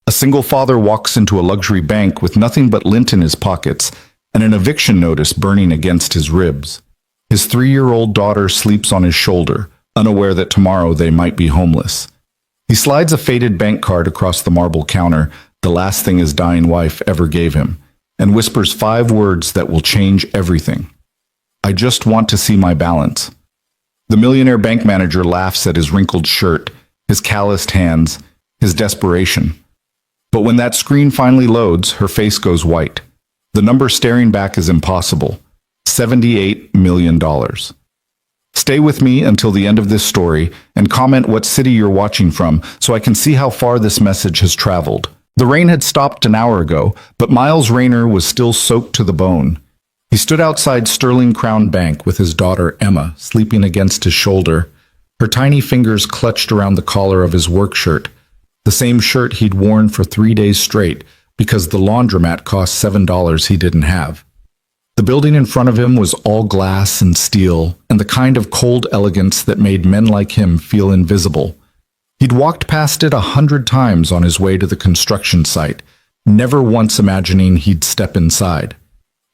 A single father walks into a luxury bank with nothing but lint in his pockets and an eviction notice burning against his ribs. His 3-year-old daughter sleeps on his shoulder, unaware that tomorrow they might be homeless. He slides a faded bank card across the marble counter, the last thing his dying wife ever gave him, and whispers 5 words that will change everything. I just want to see my balance. The millionaire bank manager laughs at his wrinkled shirt, his calloused hands, his desperation. But when that screen finally loads, her face goes white. The number staring back is impossible. $78 million. Stay with me until the end of this story and comment what city you're watching from so I can see how far this message has traveled. The rain had stopped an hour ago, but Miles Rayner was still soaked to the bone. He stood outside Sterling Crown Bank with his daughter Emma sleeping against his shoulder, her tiny fingers clutched around the collar of his work shirt, the same shirt he'd worn for 3 days straight because the laundromat cost $7 he didn't have. The building in front of him was all glass and steel, and the kind of cold elegance that made men like him feel invisible. He'd walked past it 100 times on his way to the construction site, never once imagining he'd step inside.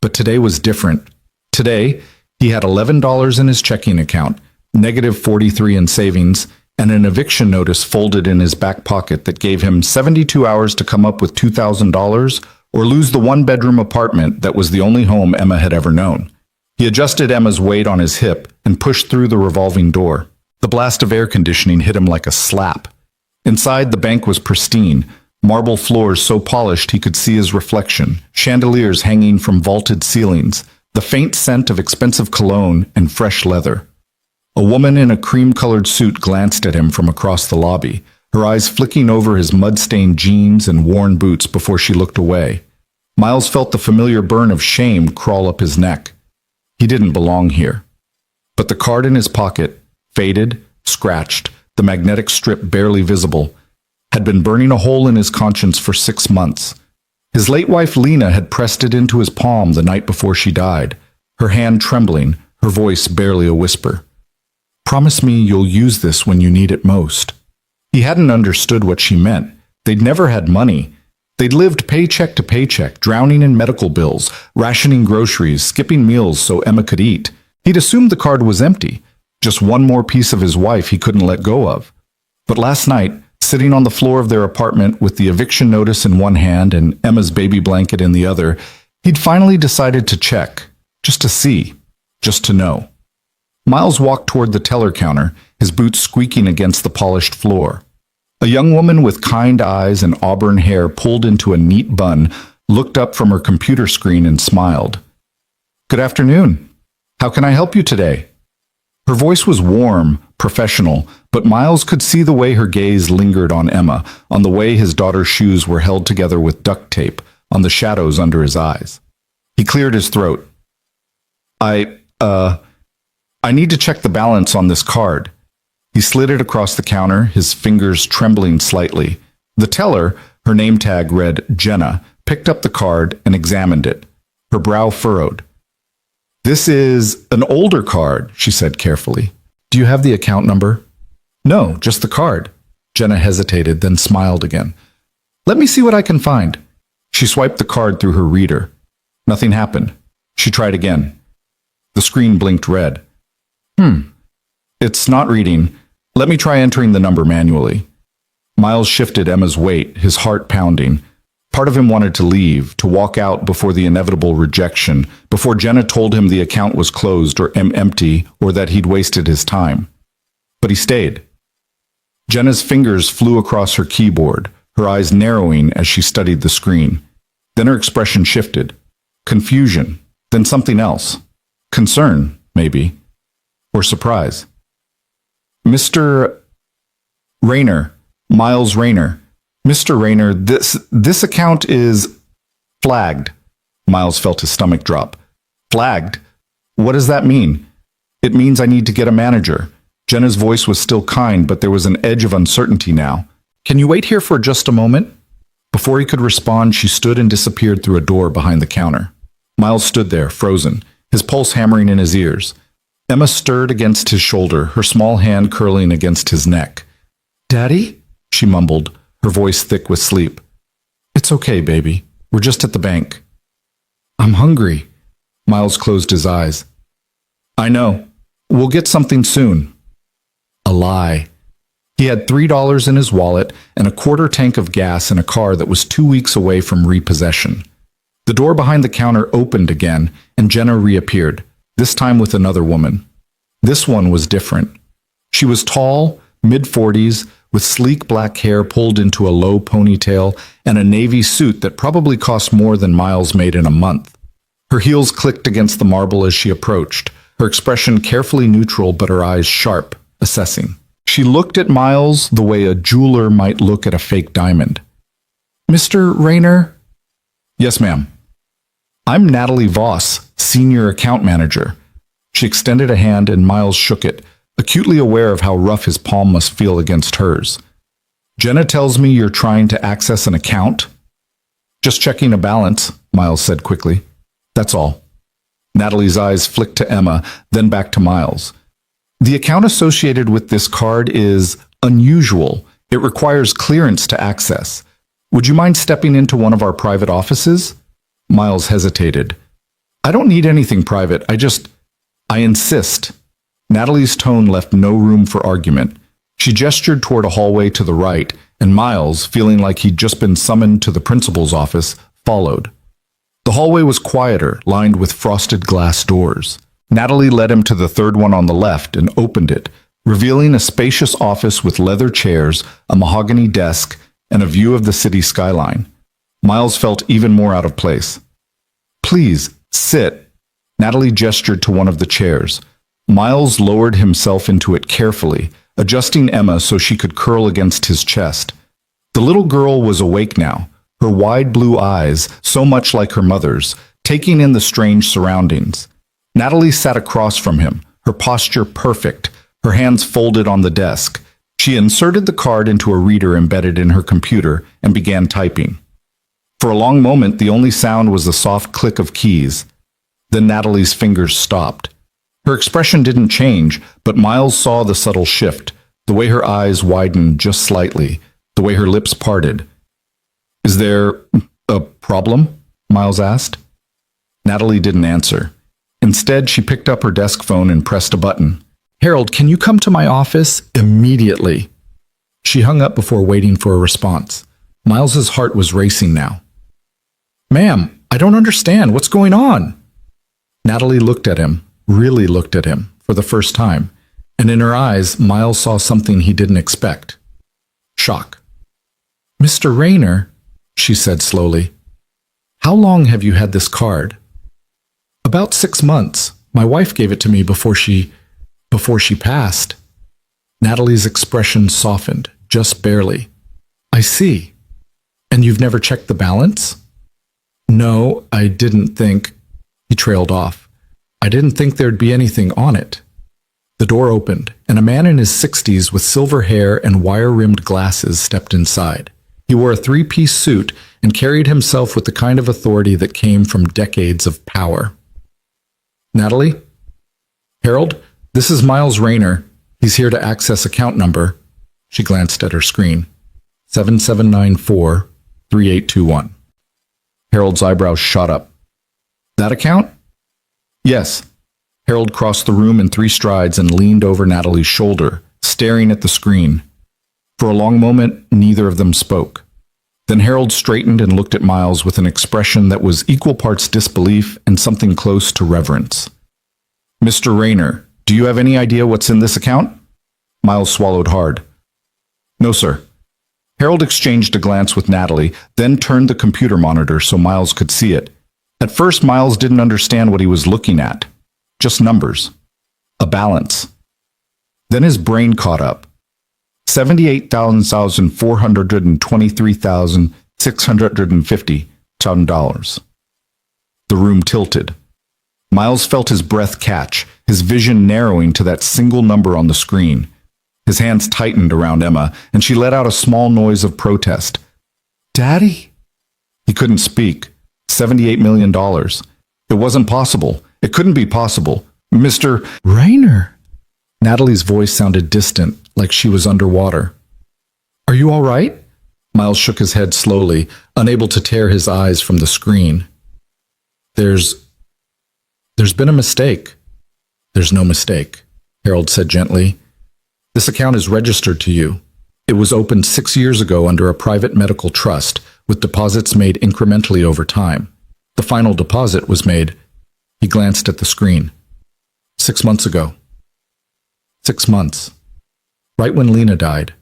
But today was different. Today, he had $11 in his checking account, -43 in savings, and an eviction notice folded in his back pocket that gave him 72 hours to come up with $2,000 or lose the 1-bedroom apartment that was the only home Emma had ever known. He adjusted Emma's weight on his hip and pushed through the revolving door. The blast of air conditioning hit him like a slap. Inside, the bank was pristine, marble floors so polished he could see his reflection, chandeliers hanging from vaulted ceilings, the faint scent of expensive cologne and fresh leather. A woman in a cream-colored suit glanced at him from across the lobby, her eyes flicking over his mud-stained jeans and worn boots before she looked away. Miles felt the familiar burn of shame crawl up his neck. He didn't belong here. But the card in his pocket, faded, scratched, the magnetic strip barely visible, had been burning a hole in his conscience for 6 months. His late wife Lena had pressed it into his palm the night before she died, her hand trembling, her voice barely a whisper. Promise me you'll use this when you need it most. He hadn't understood what she meant. They'd never had money. They'd lived paycheck to paycheck, drowning in medical bills, rationing groceries, skipping meals so Emma could eat. He'd assumed the card was empty, just one more piece of his wife he couldn't let go of. But last night, sitting on the floor of their apartment with the eviction notice in one hand and Emma's baby blanket in the other, he'd finally decided to check, just to see, just to know. Miles walked toward the teller counter, his boots squeaking against the polished floor. A young woman with kind eyes and auburn hair pulled into a neat bun looked up from her computer screen and smiled. Good afternoon. How can I help you today? Her voice was warm, professional, but Miles could see the way her gaze lingered on Emma, on the way his daughter's shoes were held together with duct tape, on the shadows under his eyes. He cleared his throat. I need to check the balance on this card. He slid it across the counter, his fingers trembling slightly. The teller, her name tag read Jenna, picked up the card and examined it, her brow furrowed. This is an older card, she said carefully. Do you have the account number? No, just the card. Jenna hesitated, then smiled again. Let me see what I can find. She swiped the card through her reader. Nothing happened. She tried again. The screen blinked red. It's not reading. Let me try entering the number manually. Miles shifted Emma's weight, his heart pounding. Part of him wanted to leave, to walk out before the inevitable rejection, before Jenna told him the account was closed or empty, or that he'd wasted his time. But he stayed. Jenna's fingers flew across her keyboard, her eyes narrowing as she studied the screen. Then her expression shifted. Confusion, then something else. Concern, maybe. Or surprise. Mr. Rayner, Miles Rayner. Mr. Rayner, this account is flagged. Miles felt his stomach drop. Flagged? What does that mean? It means I need to get a manager. Jenna's voice was still kind, but there was an edge of uncertainty now. Can you wait here for just a moment? Before he could respond, she stood and disappeared through a door behind the counter. Miles stood there, frozen, his pulse hammering in his ears. Emma stirred against his shoulder, her small hand curling against his neck. Daddy? She mumbled, her voice thick with sleep. It's okay, baby. We're just at the bank. I'm hungry. Miles closed his eyes. I know. We'll get something soon. A lie. He had $3 in his wallet and a quarter tank of gas in a car that was 2 weeks away from repossession. The door behind the counter opened again, and Jenna reappeared, this time with another woman. This one was different. She was tall, mid-40s, with sleek black hair pulled into a low ponytail and a navy suit that probably cost more than Miles made in a month. Her heels clicked against the marble as she approached, her expression carefully neutral but her eyes sharp, assessing. She looked at Miles the way a jeweler might look at a fake diamond. Mr. Rayner? Yes, ma'am. I'm Natalie Voss, Senior Account Manager. She extended a hand and Miles shook it, acutely aware of how rough his palm must feel against hers. Jenna tells me you're trying to access an account? Just checking a balance, Miles said quickly. That's all. Natalie's eyes flicked to Emma, then back to Miles. The account associated with this card is unusual. It requires clearance to access. Would you mind stepping into one of our private offices? Miles hesitated. I don't need anything private. I insist. Natalie's tone left no room for argument. She gestured toward a hallway to the right, and Miles, feeling like he'd just been summoned to the principal's office, followed. The hallway was quieter, lined with frosted glass doors. Natalie led him to the third one on the left and opened it, revealing a spacious office with leather chairs, a mahogany desk, and a view of the city skyline. Miles felt even more out of place. Please, sit. Natalie gestured to one of the chairs. Miles lowered himself into it carefully, adjusting Emma so she could curl against his chest. The little girl was awake now, her wide blue eyes, so much like her mother's, taking in the strange surroundings. Natalie sat across from him, her posture perfect, her hands folded on the desk. She inserted the card into a reader embedded in her computer and began typing. For a long moment, the only sound was the soft click of keys. Then Natalie's fingers stopped. Her expression didn't change, but Miles saw the subtle shift, the way her eyes widened just slightly, the way her lips parted. Is there a problem? Miles asked. Natalie didn't answer. Instead, she picked up her desk phone and pressed a button. Harold, can you come to my office immediately? She hung up before waiting for a response. Miles's heart was racing now. Ma'am, I don't understand. What's going on? Natalie looked at him, really looked at him, for the first time, and in her eyes, Miles saw something he didn't expect. Shock. Mr. Rayner, she said slowly, how long have you had this card? About 6 months. My wife gave it to me before she passed. Natalie's expression softened, just barely. I see. And you've never checked the balance? No, I didn't think. He trailed off. I didn't think there'd be anything on it. The door opened, and a man in his 60s with silver hair and wire-rimmed glasses stepped inside. He wore a three-piece suit and carried himself with the kind of authority that came from decades of power. Natalie? Harold, this is Miles Rayner. He's here to access account number. She glanced at her screen. 7794-3821. Harold's eyebrows shot up. That account? Yes. Harold crossed the room in 3 strides and leaned over Natalie's shoulder, staring at the screen. For a long moment, neither of them spoke. Then Harold straightened and looked at Miles with an expression that was equal parts disbelief and something close to reverence. Mr. Rayner, do you have any idea what's in this account? Miles swallowed hard. No, sir. Harold exchanged a glance with Natalie, then turned the computer monitor so Miles could see it. At first, Miles didn't understand what he was looking at. Just numbers. A balance. Then his brain caught up. $78,423,650. The room tilted. Miles felt his breath catch, his vision narrowing to that single number on the screen. His hands tightened around Emma, and she let out a small noise of protest. Daddy? He couldn't speak. $78 million. It wasn't possible. It couldn't be possible. Mr. Rayner. Natalie's voice sounded distant, like she was underwater. Are you all right? Miles shook his head slowly, unable to tear his eyes from the screen. There's been a mistake. There's no mistake, Harold said gently. This account is registered to you. It was opened 6 years ago under a private medical trust, with deposits made incrementally over time. The final deposit was made. He glanced at the screen. 6 months ago. 6 months. Right when Lena died.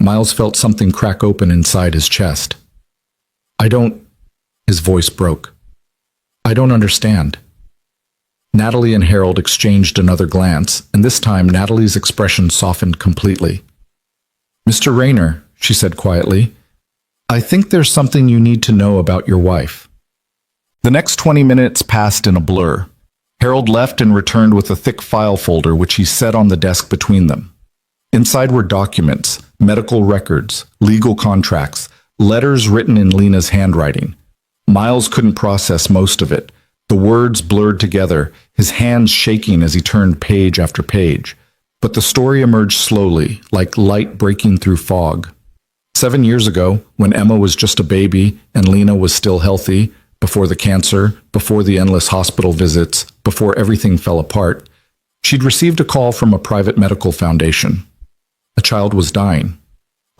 Miles felt something crack open inside his chest. His voice broke. I don't understand. Natalie and Harold exchanged another glance, and this time Natalie's expression softened completely. Mr. Rayner, she said quietly, I think there's something you need to know about your wife. The next 20 minutes passed in a blur. Harold left and returned with a thick file folder which he set on the desk between them. Inside were documents, medical records, legal contracts, letters written in Lena's handwriting. Miles couldn't process most of it. The words blurred together, his hands shaking as he turned page after page. But the story emerged slowly, like light breaking through fog. 7 years ago, when Emma was just a baby and Lena was still healthy, before the cancer, before the endless hospital visits, before everything fell apart, she'd received a call from a private medical foundation. A child was dying.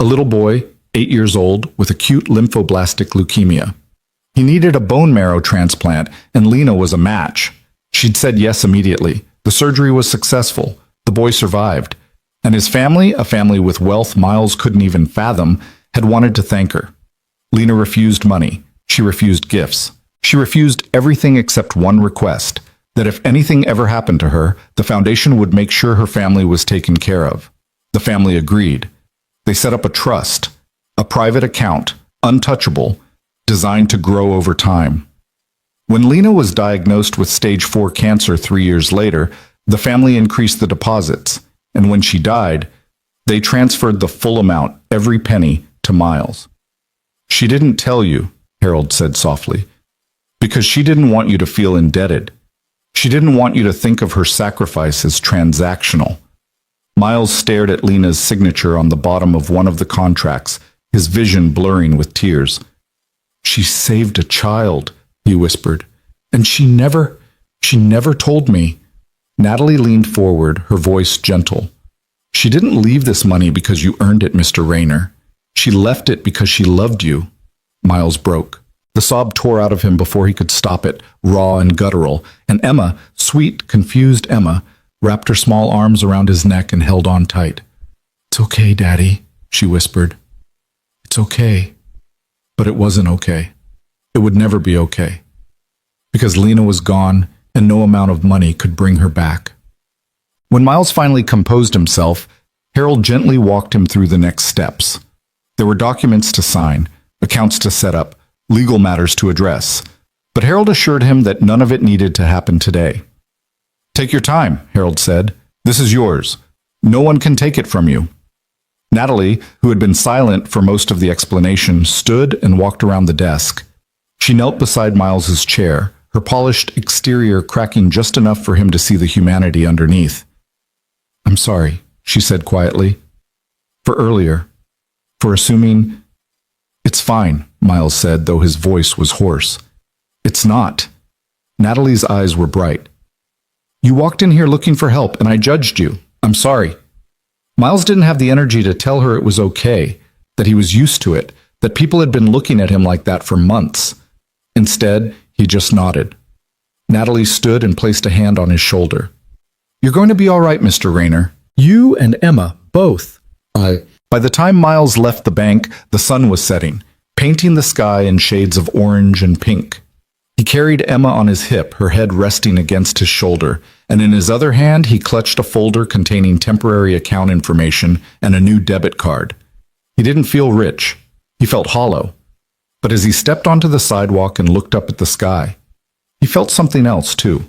A little boy, 8 years old, with acute lymphoblastic leukemia. He needed a bone marrow transplant, and Lena was a match. She'd said yes immediately. The surgery was successful. The boy survived. And his family, a family with wealth Miles couldn't even fathom, had wanted to thank her. Lena refused money. She refused gifts. She refused everything except one request, that if anything ever happened to her, the foundation would make sure her family was taken care of. The family agreed. They set up a trust, a private account, untouchable, designed to grow over time. When Lena was diagnosed with stage 4 cancer 3 years later, the family increased the deposits, and when she died, they transferred the full amount, every penny, to Miles. She didn't tell you, Harold said softly, because she didn't want you to feel indebted. She didn't want you to think of her sacrifice as transactional. Miles stared at Lena's signature on the bottom of one of the contracts, his vision blurring with tears. She saved a child, he whispered, and she never told me. Natalie leaned forward, her voice gentle. She didn't leave this money because you earned it, Mr. Rayner. She left it because she loved you. Miles broke. The sob tore out of him before he could stop it, raw and guttural, and Emma, sweet, confused Emma, wrapped her small arms around his neck and held on tight. It's okay, Daddy, she whispered. It's okay. But it wasn't okay. It would never be okay. Because Lena was gone, and no amount of money could bring her back. When Miles finally composed himself, Harold gently walked him through the next steps. There were documents to sign, accounts to set up, legal matters to address, but Harold assured him that none of it needed to happen today. Take your time, Harold said. This is yours. No one can take it from you. Natalie, who had been silent for most of the explanation, stood and walked around the desk. She knelt beside Miles's chair, her polished exterior cracking just enough for him to see the humanity underneath. I'm sorry, she said quietly. For earlier. For assuming... It's fine, Miles said, though his voice was hoarse. It's not. Natalie's eyes were bright. You walked in here looking for help, and I judged you. I'm sorry. Miles didn't have the energy to tell her it was okay, that he was used to it, that people had been looking at him like that for months. Instead, he just nodded. Natalie stood and placed a hand on his shoulder. You're going to be all right, Mr. Rayner. You and Emma, both. By the time Miles left the bank, the sun was setting, painting the sky in shades of orange and pink. He carried Emma on his hip, her head resting against his shoulder, and in his other hand he clutched a folder containing temporary account information and a new debit card. He didn't feel rich. He felt hollow. But as he stepped onto the sidewalk and looked up at the sky, he felt something else, too.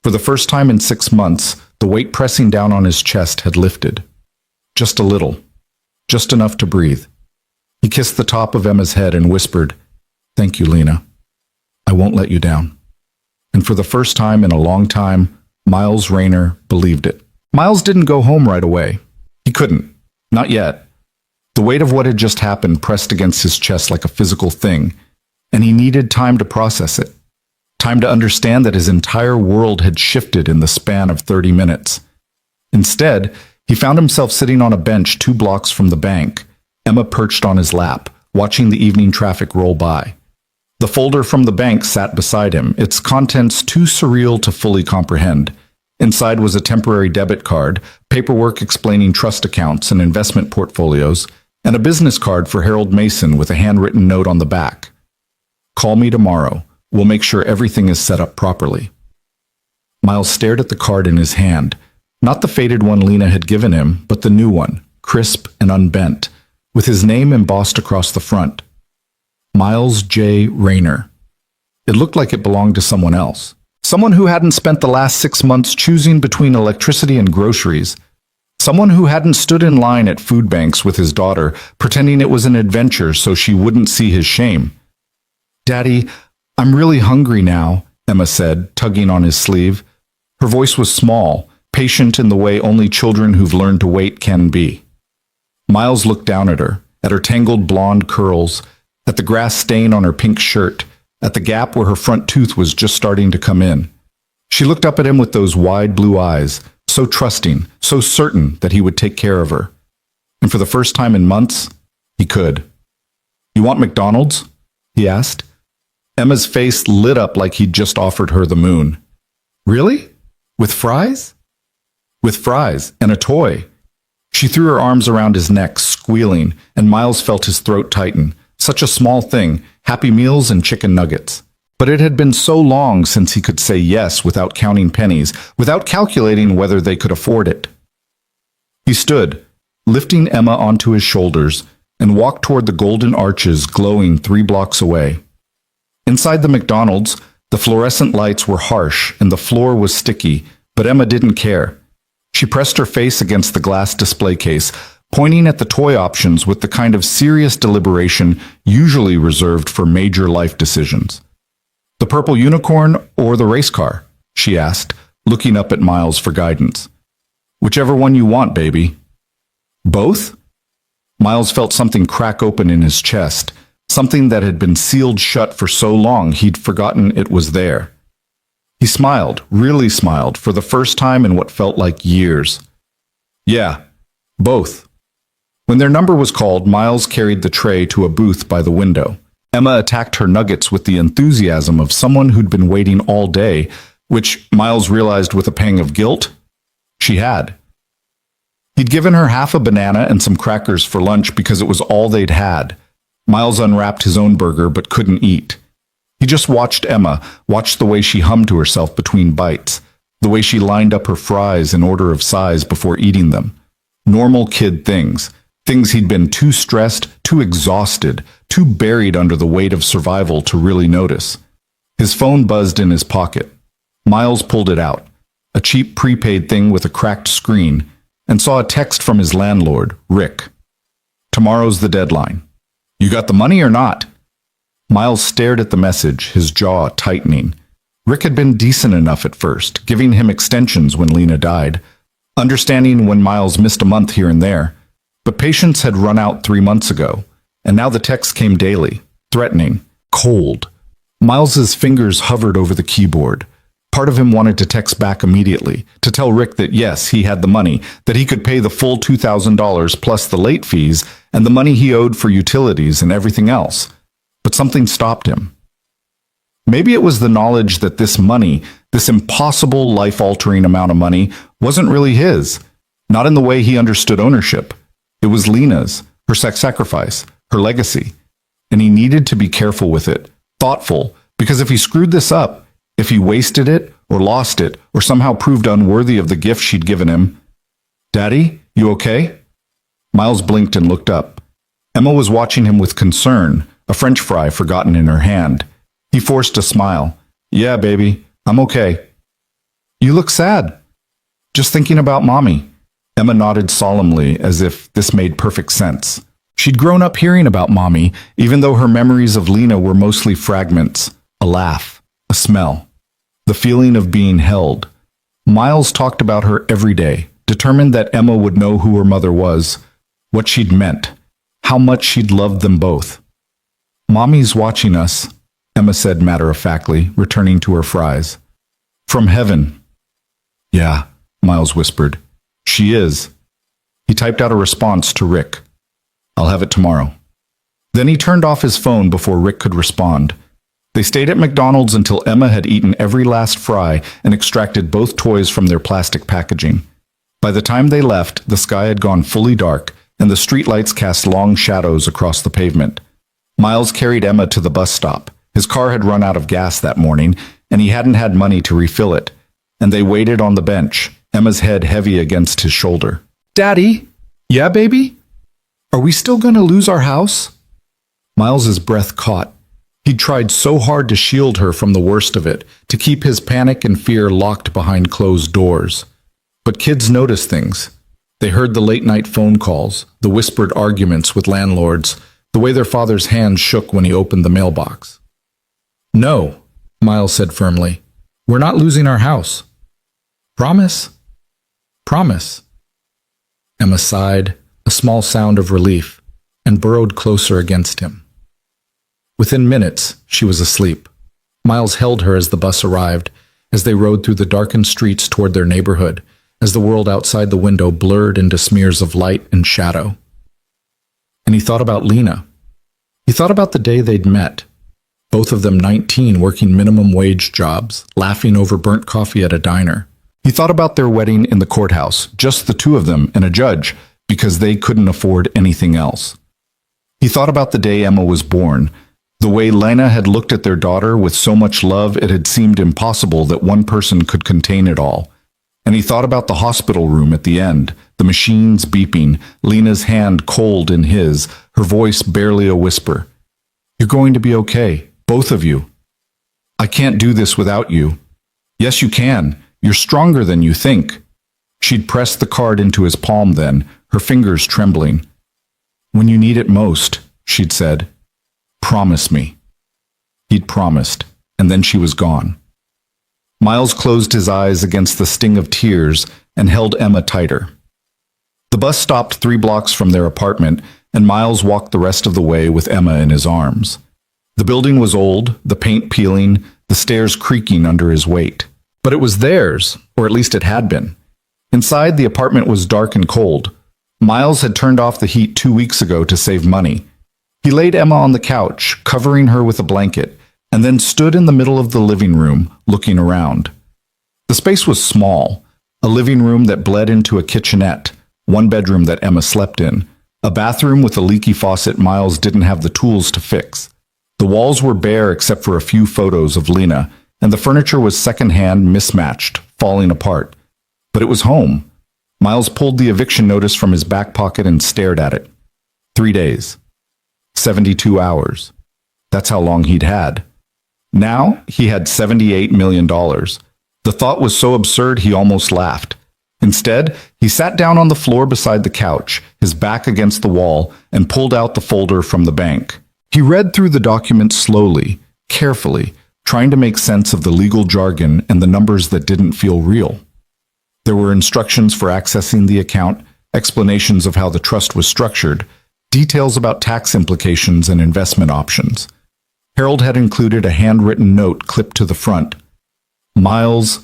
For the first time in 6 months, the weight pressing down on his chest had lifted. Just a little. Just enough to breathe. He kissed the top of Emma's head and whispered, Thank you, Lena. I won't let you down. And for the first time in a long time, Miles Rayner believed it. Miles didn't go home right away. He couldn't. Not yet. The The weight of what had just happened pressed against his chest like a physical thing, and he needed time to process it. Time to understand that his entire world had shifted in the span of 30 minutes. Instead, he found himself sitting on a bench 2 blocks from the bank, Emma perched on his lap, watching the evening traffic roll by. The folder from the bank sat beside him, its contents too surreal to fully comprehend. Inside was a temporary debit card, paperwork explaining trust accounts and investment portfolios, and a business card for Harold Mason with a handwritten note on the back. "Call me tomorrow. We'll make sure everything is set up properly." Miles stared at the card in his hand, not the faded one Lena had given him, but the new one, crisp and unbent, with his name embossed across the front. Miles J. Rayner. It looked like it belonged to someone else. Someone who hadn't spent the last 6 months choosing between electricity and groceries. Someone who hadn't stood in line at food banks with his daughter, pretending it was an adventure so she wouldn't see his shame. "Daddy, I'm really hungry now," Emma said, tugging on his sleeve. Her voice was small, patient in the way only children who've learned to wait can be. Miles looked down at her tangled blonde curls, at the grass stain on her pink shirt, at the gap where her front tooth was just starting to come in. She looked up at him with those wide blue eyes, so trusting, so certain that he would take care of her. And for the first time in months, he could. "You want McDonald's?" he asked. Emma's face lit up like he'd just offered her the moon. "Really? With fries?" "With fries, and a toy." She threw her arms around his neck, squealing, and Miles felt his throat tighten. Such a small thing, Happy Meals and chicken nuggets. But it had been so long since he could say yes without counting pennies, without calculating whether they could afford it. He stood, lifting Emma onto his shoulders, and walked toward the golden arches glowing 3 blocks away. Inside the McDonald's, the fluorescent lights were harsh and the floor was sticky, but Emma didn't care. She pressed her face against the glass display case, pointing at the toy options with the kind of serious deliberation usually reserved for major life decisions. "The purple unicorn or the race car?" she asked, looking up at Miles for guidance. "Whichever one you want, baby." "Both?" Miles felt something crack open in his chest, something that had been sealed shut for so long he'd forgotten it was there. He smiled, really smiled, for the first time in what felt like years. "Yeah, both." When their number was called, Miles carried the tray to a booth by the window. Emma attacked her nuggets with the enthusiasm of someone who'd been waiting all day, which Miles realized with a pang of guilt she had. He'd given her half a banana and some crackers for lunch because it was all they'd had. Miles unwrapped his own burger but couldn't eat. He just watched Emma, watched the way she hummed to herself between bites, the way she lined up her fries in order of size before eating them. Normal kid things. Things he'd been too stressed, too exhausted, too buried under the weight of survival to really notice. His phone buzzed in his pocket. Miles pulled it out, a cheap prepaid thing with a cracked screen, and saw a text from his landlord, Rick. "Tomorrow's the deadline. You got the money or not?" Miles stared at the message, his jaw tightening. Rick had been decent enough at first, giving him extensions when Lena died, understanding when Miles missed a month here and there. But patience had run out 3 months ago, and now the texts came daily, threatening, cold. Miles's fingers hovered over the keyboard. Part of him wanted to text back immediately, to tell Rick that yes, he had the money, that he could pay the full $2,000 plus the late fees and the money he owed for utilities and everything else. But something stopped him. Maybe it was the knowledge that this money, this impossible life-altering amount of money, wasn't really his, not in the way he understood ownership. It was Lena's, her sacrifice, her legacy. And he needed to be careful with it, thoughtful, because if he screwed this up, if he wasted it, or lost it, or somehow proved unworthy of the gift she'd given him. "Daddy, you okay?" Miles blinked and looked up. Emma was watching him with concern, a French fry forgotten in her hand. He forced a smile. "Yeah, baby, I'm okay." "You look sad." "Just thinking about Mommy." Emma nodded solemnly, as if this made perfect sense. She'd grown up hearing about Mommy, even though her memories of Lena were mostly fragments, a laugh, a smell, the feeling of being held. Miles talked about her every day, determined that Emma would know who her mother was, what she'd meant. how much she'd loved them both. "Mommy's watching us," Emma said matter-of-factly, returning to her fries. "From heaven." "Yeah," Miles whispered. "She is." He typed out a response to Rick. "I'll have it tomorrow." Then he turned off his phone before Rick could respond. They stayed at McDonald's until Emma had eaten every last fry and extracted both toys from their plastic packaging. By the time they left, the sky had gone fully dark, and the streetlights cast long shadows across the pavement. Miles carried Emma to the bus stop. His car had run out of gas that morning, and he hadn't had money to refill it. And they waited on the bench, Emma's head heavy against his shoulder. "Daddy?" "Yeah, baby?" "Are we still going to lose our house?" Miles's breath caught. He'd tried so hard to shield her from the worst of it, to keep his panic and fear locked behind closed doors. But kids notice things. They heard the late-night phone calls, the whispered arguments with landlords, the way their father's hand shook when he opened the mailbox. "No," Miles said firmly. "We're not losing our house." "Promise?" "Promise." Emma sighed, a small sound of relief, and burrowed closer against him. Within minutes, she was asleep. Miles held her as the bus arrived, as they rode through the darkened streets toward their neighborhood, as the world outside the window blurred into smears of light and shadow. And he thought about Lena. He thought about the day they'd met, both of them 19, working minimum wage jobs, laughing over burnt coffee at a diner. He thought about their wedding in the courthouse, just the two of them and a judge, because they couldn't afford anything else. He thought about the day Emma was born, the way Lena had looked at their daughter with so much love it had seemed impossible that one person could contain it all. And he thought about the hospital room at the end, the machines beeping, Lena's hand cold in his, her voice barely a whisper. "You're going to be okay, both of you. I can't do this without you." "Yes, you can. You're stronger than you think." She'd pressed the card into his palm then, her fingers trembling. "When you need it most," she'd said. "Promise me." He'd promised, and then she was gone. Miles closed his eyes against the sting of tears and held Emma tighter. The bus stopped 3 blocks from their apartment, and Miles walked the rest of the way with Emma in his arms. The building was old, the paint peeling, the stairs creaking under his weight. But it was theirs, or at least it had been. Inside, the apartment was dark and cold. Miles had turned off the heat 2 weeks ago to save money. He laid Emma on the couch, covering her with a blanket, and then stood in the middle of the living room, looking around. The space was small, a living room that bled into a kitchenette, one bedroom that Emma slept in, a bathroom with a leaky faucet Miles didn't have the tools to fix. The walls were bare except for a few photos of Lena, and the furniture was secondhand, mismatched, falling apart. But it was home. Miles pulled the eviction notice from his back pocket and stared at it. 3 days. 72 hours. That's how long he'd had. Now he had $78 million. The thought was so absurd he almost laughed. Instead, he sat down on the floor beside the couch, his back against the wall, and pulled out the folder from the bank. He read through the document slowly, carefully, trying to make sense of the legal jargon and the numbers that didn't feel real. There were instructions for accessing the account, explanations of how the trust was structured, details about tax implications and investment options. Harold had included a handwritten note clipped to the front. "Miles,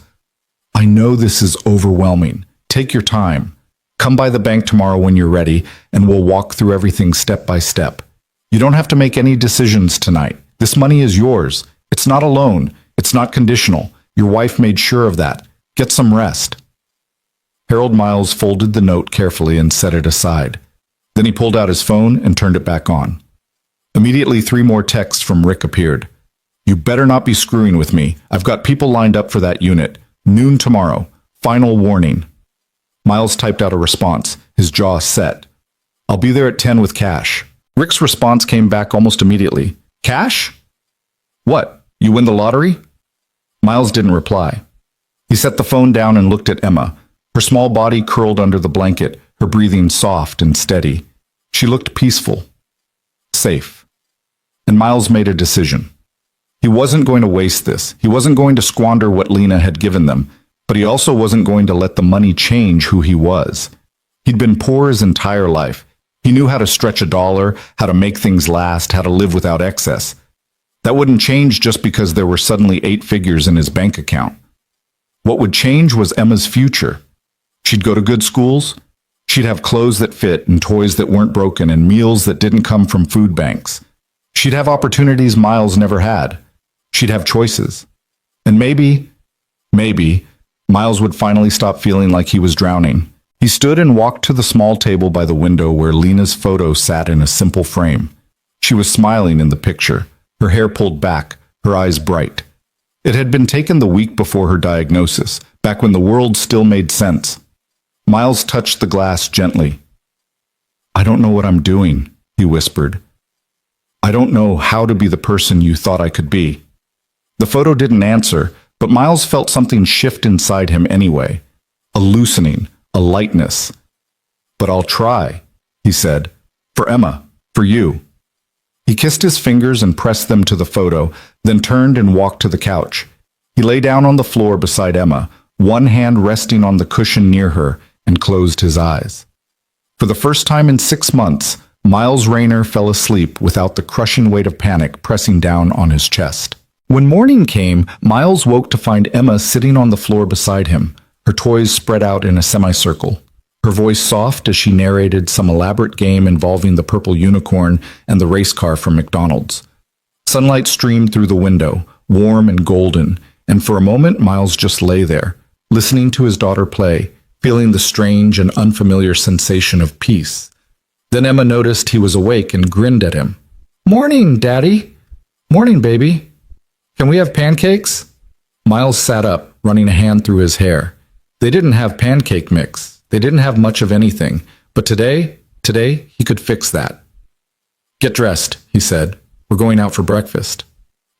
I know this is overwhelming. Take your time. Come by the bank tomorrow when you're ready, and we'll walk through everything step by step. You don't have to make any decisions tonight. This money is yours. It's not a loan. It's not conditional. Your wife made sure of that. Get some rest." Harold Miles folded the note carefully and set it aside. Then he pulled out his phone and turned it back on. Immediately, 3 more texts from Rick appeared. "You better not be screwing with me. I've got people lined up for that unit. Noon tomorrow. Final warning." Miles typed out a response, his jaw set. "I'll be there at 10 with cash." Rick's response came back almost immediately. "Cash? What, you win the lottery?" Miles didn't reply. He set the phone down and looked at Emma, her small body curled under the blanket, her breathing soft and steady. She looked peaceful, safe. And Miles made a decision. He wasn't going to waste this. He wasn't going to squander what Lena had given them, but he also wasn't going to let the money change who he was. He'd been poor his entire life. He knew how to stretch a dollar, how to make things last, how to live without excess. That wouldn't change just because there were suddenly 8 figures in his bank account. What would change was Emma's future. She'd go to good schools. She'd have clothes that fit and toys that weren't broken and meals that didn't come from food banks. She'd have opportunities Miles never had. She'd have choices. And maybe, Miles would finally stop feeling like he was drowning. He stood and walked to the small table by the window where Lena's photo sat in a simple frame. She was smiling in the picture, her hair pulled back, her eyes bright. It had been taken the week before her diagnosis, back when the world still made sense. Miles touched the glass gently. "I don't know what I'm doing," he whispered. "I don't know how to be the person you thought I could be." The photo didn't answer, but Miles felt something shift inside him anyway. A loosening, a lightness. "But I'll try," he said. "For Emma, for you." He kissed his fingers and pressed them to the photo, then turned and walked to the couch. He lay down on the floor beside Emma, one hand resting on the cushion near her, and closed his eyes. For the first time in 6 months, Miles Rayner fell asleep without the crushing weight of panic pressing down on his chest. When morning came, Miles woke to find Emma sitting on the floor beside him, her toys spread out in a semicircle. Her voice soft as she narrated some elaborate game involving the purple unicorn and the race car from McDonald's. Sunlight streamed through the window, warm and golden, and for a moment Miles just lay there, listening to his daughter play, feeling the strange and unfamiliar sensation of peace. Then Emma noticed he was awake and grinned at him. "Morning, Daddy." "Morning, baby. Can we have pancakes?" Miles sat up, running a hand through his hair. They didn't have pancake mix. They didn't have much of anything, but today he could fix that. "Get dressed," he said. "We're going out for breakfast."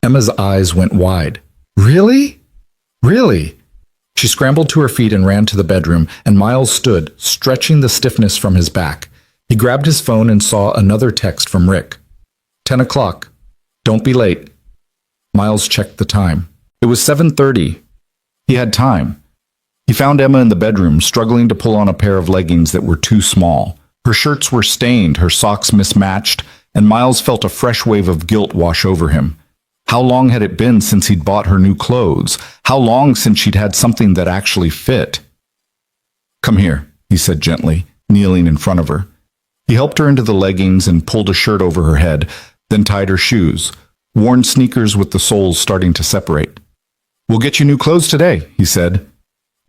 Emma's eyes went wide. "Really? Really?" She scrambled to her feet and ran to the bedroom, and Miles stood, stretching the stiffness from his back. He grabbed his phone and saw another text from Rick. 10 o'clock. Don't be late. Miles checked the time. It was 7:30. He had time. He found Emma in the bedroom, struggling to pull on a pair of leggings that were too small. Her shirts were stained, her socks mismatched, and Miles felt a fresh wave of guilt wash over him. How long had it been since he'd bought her new clothes? How long since she'd had something that actually fit? "Come here," he said gently, kneeling in front of her. He helped her into the leggings and pulled a shirt over her head, then tied her shoes, worn sneakers with the soles starting to separate. "We'll get you new clothes today," he said.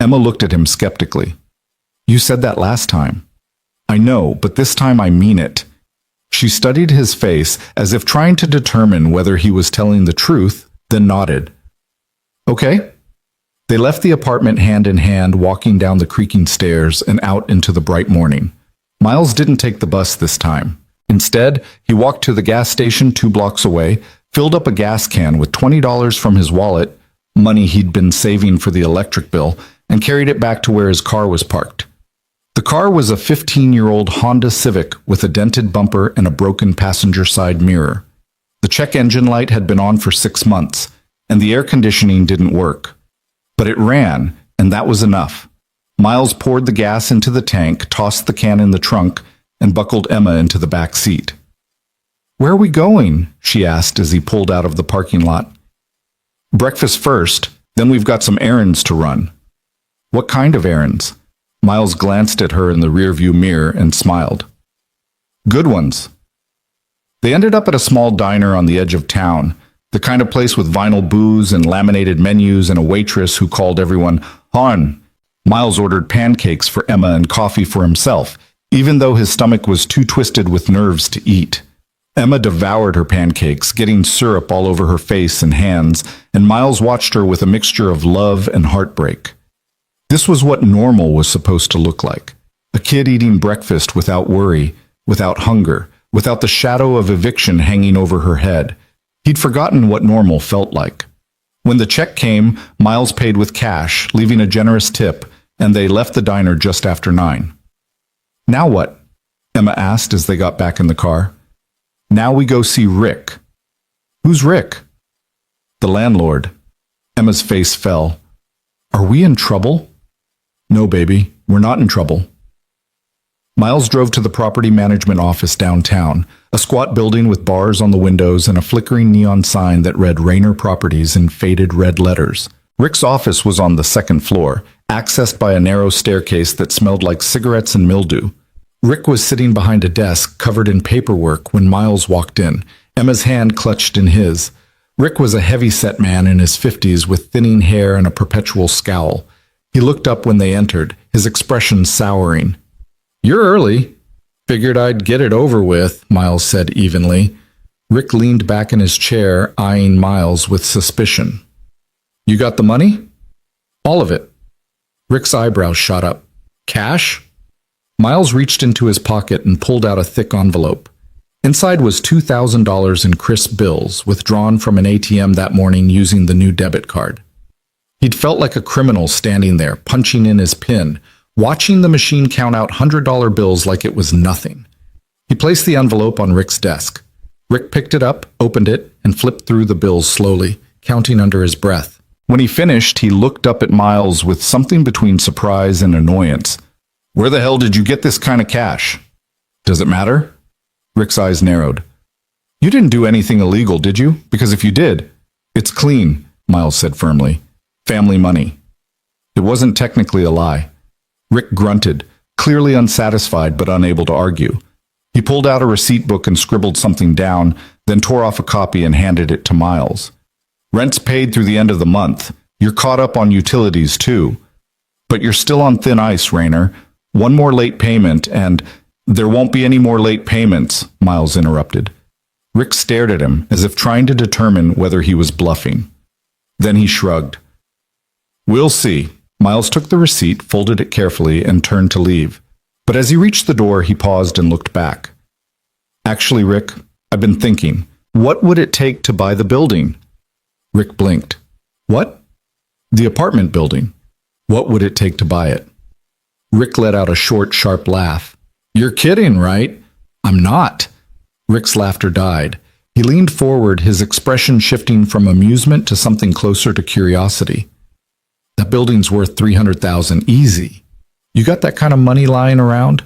Emma looked at him skeptically. "You said that last time." "I know, but this time I mean it." She studied his face as if trying to determine whether he was telling the truth, then nodded. "Okay." They left the apartment hand in hand, walking down the creaking stairs and out into the bright morning. Miles didn't take the bus this time. Instead, he walked to the gas station 2 blocks away, filled up a gas can with $20 from his wallet, money he'd been saving for the electric bill, and carried it back to where his car was parked. The car was a 15-year-old Honda Civic with a dented bumper and a broken passenger side mirror. The check engine light had been on for 6 months, and the air conditioning didn't work. But it ran, and that was enough. Miles poured the gas into the tank, tossed the can in the trunk, and buckled Emma into the back seat. "Where are we going?" she asked as he pulled out of the parking lot. "Breakfast first, then we've got some errands to run." "What kind of errands?" Miles glanced at her in the rearview mirror and smiled. "Good ones." They ended up at a small diner on the edge of town, the kind of place with vinyl booths and laminated menus and a waitress who called everyone "hon." Miles ordered pancakes for Emma and coffee for himself, even though his stomach was too twisted with nerves to eat. Emma devoured her pancakes, getting syrup all over her face and hands, and Miles watched her with a mixture of love and heartbreak. This was what normal was supposed to look like. A kid eating breakfast without worry, without hunger, without the shadow of eviction hanging over her head. He'd forgotten what normal felt like. When the check came, Miles paid with cash, leaving a generous tip, and they left the diner just after 9. "Now what?" Emma asked as they got back in the car. "Now we go see Rick." "Who's Rick?" "The landlord." Emma's face fell. "Are we in trouble?" "No, baby, we're not in trouble." Miles drove to the property management office downtown, a squat building with bars on the windows and a flickering neon sign that read Rayner Properties in faded red letters. Rick's office was on the second floor, accessed by a narrow staircase that smelled like cigarettes and mildew. Rick was sitting behind a desk covered in paperwork when Miles walked in, Emma's hand clutched in his. Rick was a heavy-set man in his 50s with thinning hair and a perpetual scowl. He looked up when they entered, his expression souring. "You're early." "Figured I'd get it over with," Miles said evenly. Rick leaned back in his chair, eyeing Miles with suspicion. "You got the money?" "All of it." Rick's eyebrows shot up. "Cash?" Miles reached into his pocket and pulled out a thick envelope. Inside was $2,000 in crisp bills, withdrawn from an ATM that morning using the new debit card. He'd felt like a criminal standing there, punching in his PIN, watching the machine count out $100 bills like it was nothing. He placed the envelope on Rick's desk. Rick picked it up, opened it, and flipped through the bills slowly, counting under his breath. When he finished, he looked up at Miles with something between surprise and annoyance. "Where the hell did you get this kind of cash?" "Does it matter?" Rick's eyes narrowed. "You didn't do anything illegal, did you? Because if you did..." "It's clean," Miles said firmly. "Family money." It wasn't technically a lie. Rick grunted, clearly unsatisfied but unable to argue. He pulled out a receipt book and scribbled something down, then tore off a copy and handed it to Miles. "Rent's paid through the end of the month. You're caught up on utilities, too. But you're still on thin ice, Rayner. One more late payment and..." "There won't be any more late payments," Miles interrupted. Rick stared at him, as if trying to determine whether he was bluffing. Then he shrugged. "We'll see." Miles took the receipt, folded it carefully, and turned to leave. But as he reached the door, he paused and looked back. "Actually, Rick, I've been thinking, what would it take to buy the building?" Rick blinked. "What?" "The apartment building. What would it take to buy it?" Rick let out a short, sharp laugh. "You're kidding, right?" "I'm not." Rick's laughter died. He leaned forward, his expression shifting from amusement to something closer to curiosity. "That building's worth $300,000 easy. You got that kind of money lying around?"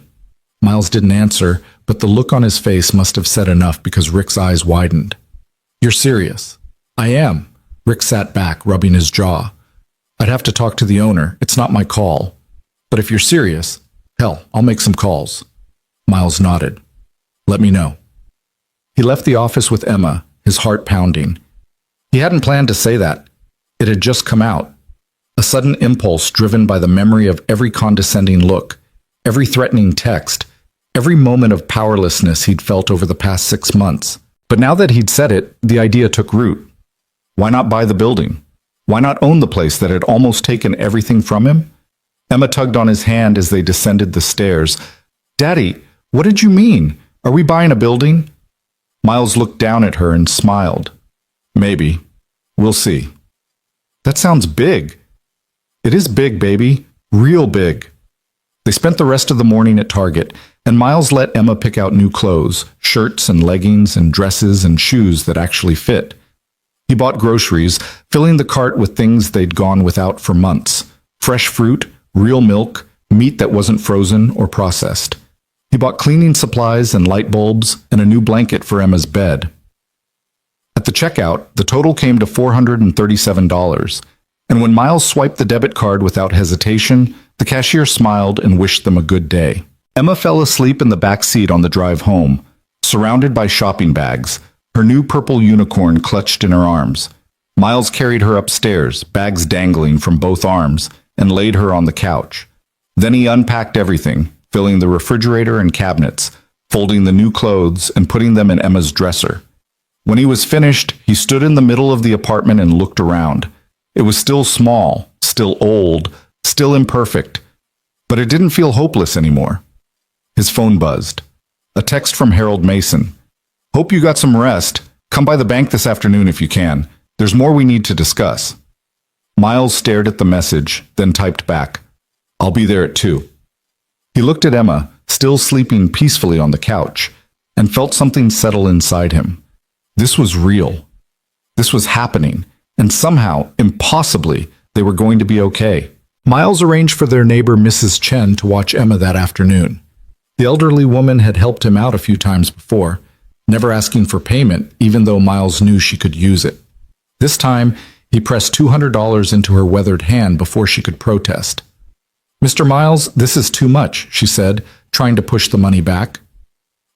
Miles didn't answer, but the look on his face must have said enough because Rick's eyes widened. "You're serious?" "I am." Rick sat back, rubbing his jaw. "I'd have to talk to the owner. It's not my call. But if you're serious, hell, I'll make some calls." Miles nodded. "Let me know." He left the office with Emma, his heart pounding. He hadn't planned to say that. It had just come out. A sudden impulse driven by the memory of every condescending look, every threatening text, every moment of powerlessness he'd felt over the past 6 months. But now that he'd said it, the idea took root. Why not buy the building? Why not own the place that had almost taken everything from him? Emma tugged on his hand as they descended the stairs. "Daddy, what did you mean? Are we buying a building?" Miles looked down at her and smiled. "Maybe. We'll see." "That sounds big." "It is big, baby. Real big." They spent the rest of the morning at Target, and Miles let Emma pick out new clothes, shirts and leggings and dresses and shoes that actually fit. He bought groceries, filling the cart with things they'd gone without for months. Fresh fruit, real milk, meat that wasn't frozen or processed. He bought cleaning supplies and light bulbs and a new blanket for Emma's bed. At the checkout, the total came to $437, and when Miles swiped the debit card without hesitation, the cashier smiled and wished them a good day. Emma fell asleep in the back seat on the drive home, surrounded by shopping bags, her new purple unicorn clutched in her arms. Miles carried her upstairs, bags dangling from both arms, and laid her on the couch. Then he unpacked everything, filling the refrigerator and cabinets, folding the new clothes and putting them in Emma's dresser. When he was finished, he stood in the middle of the apartment and looked around. It was still small, still old, still imperfect, but it didn't feel hopeless anymore. His phone buzzed. A text from Harold Mason. "Hope you got some rest. Come by the bank this afternoon if you can. There's more we need to discuss." Miles stared at the message, then typed back, "I'll be there at 2. He looked at Emma, still sleeping peacefully on the couch, and felt something settle inside him. This was real. This was happening, and somehow, impossibly, they were going to be okay. Miles arranged for their neighbor Mrs. Chen to watch Emma that afternoon. The The elderly woman had helped him out a few times before, never asking for payment, even though Miles knew she could use it. This time, he pressed $200 into her weathered hand before she could protest. "Mr. Miles, this is too much," she said, trying to push the money back.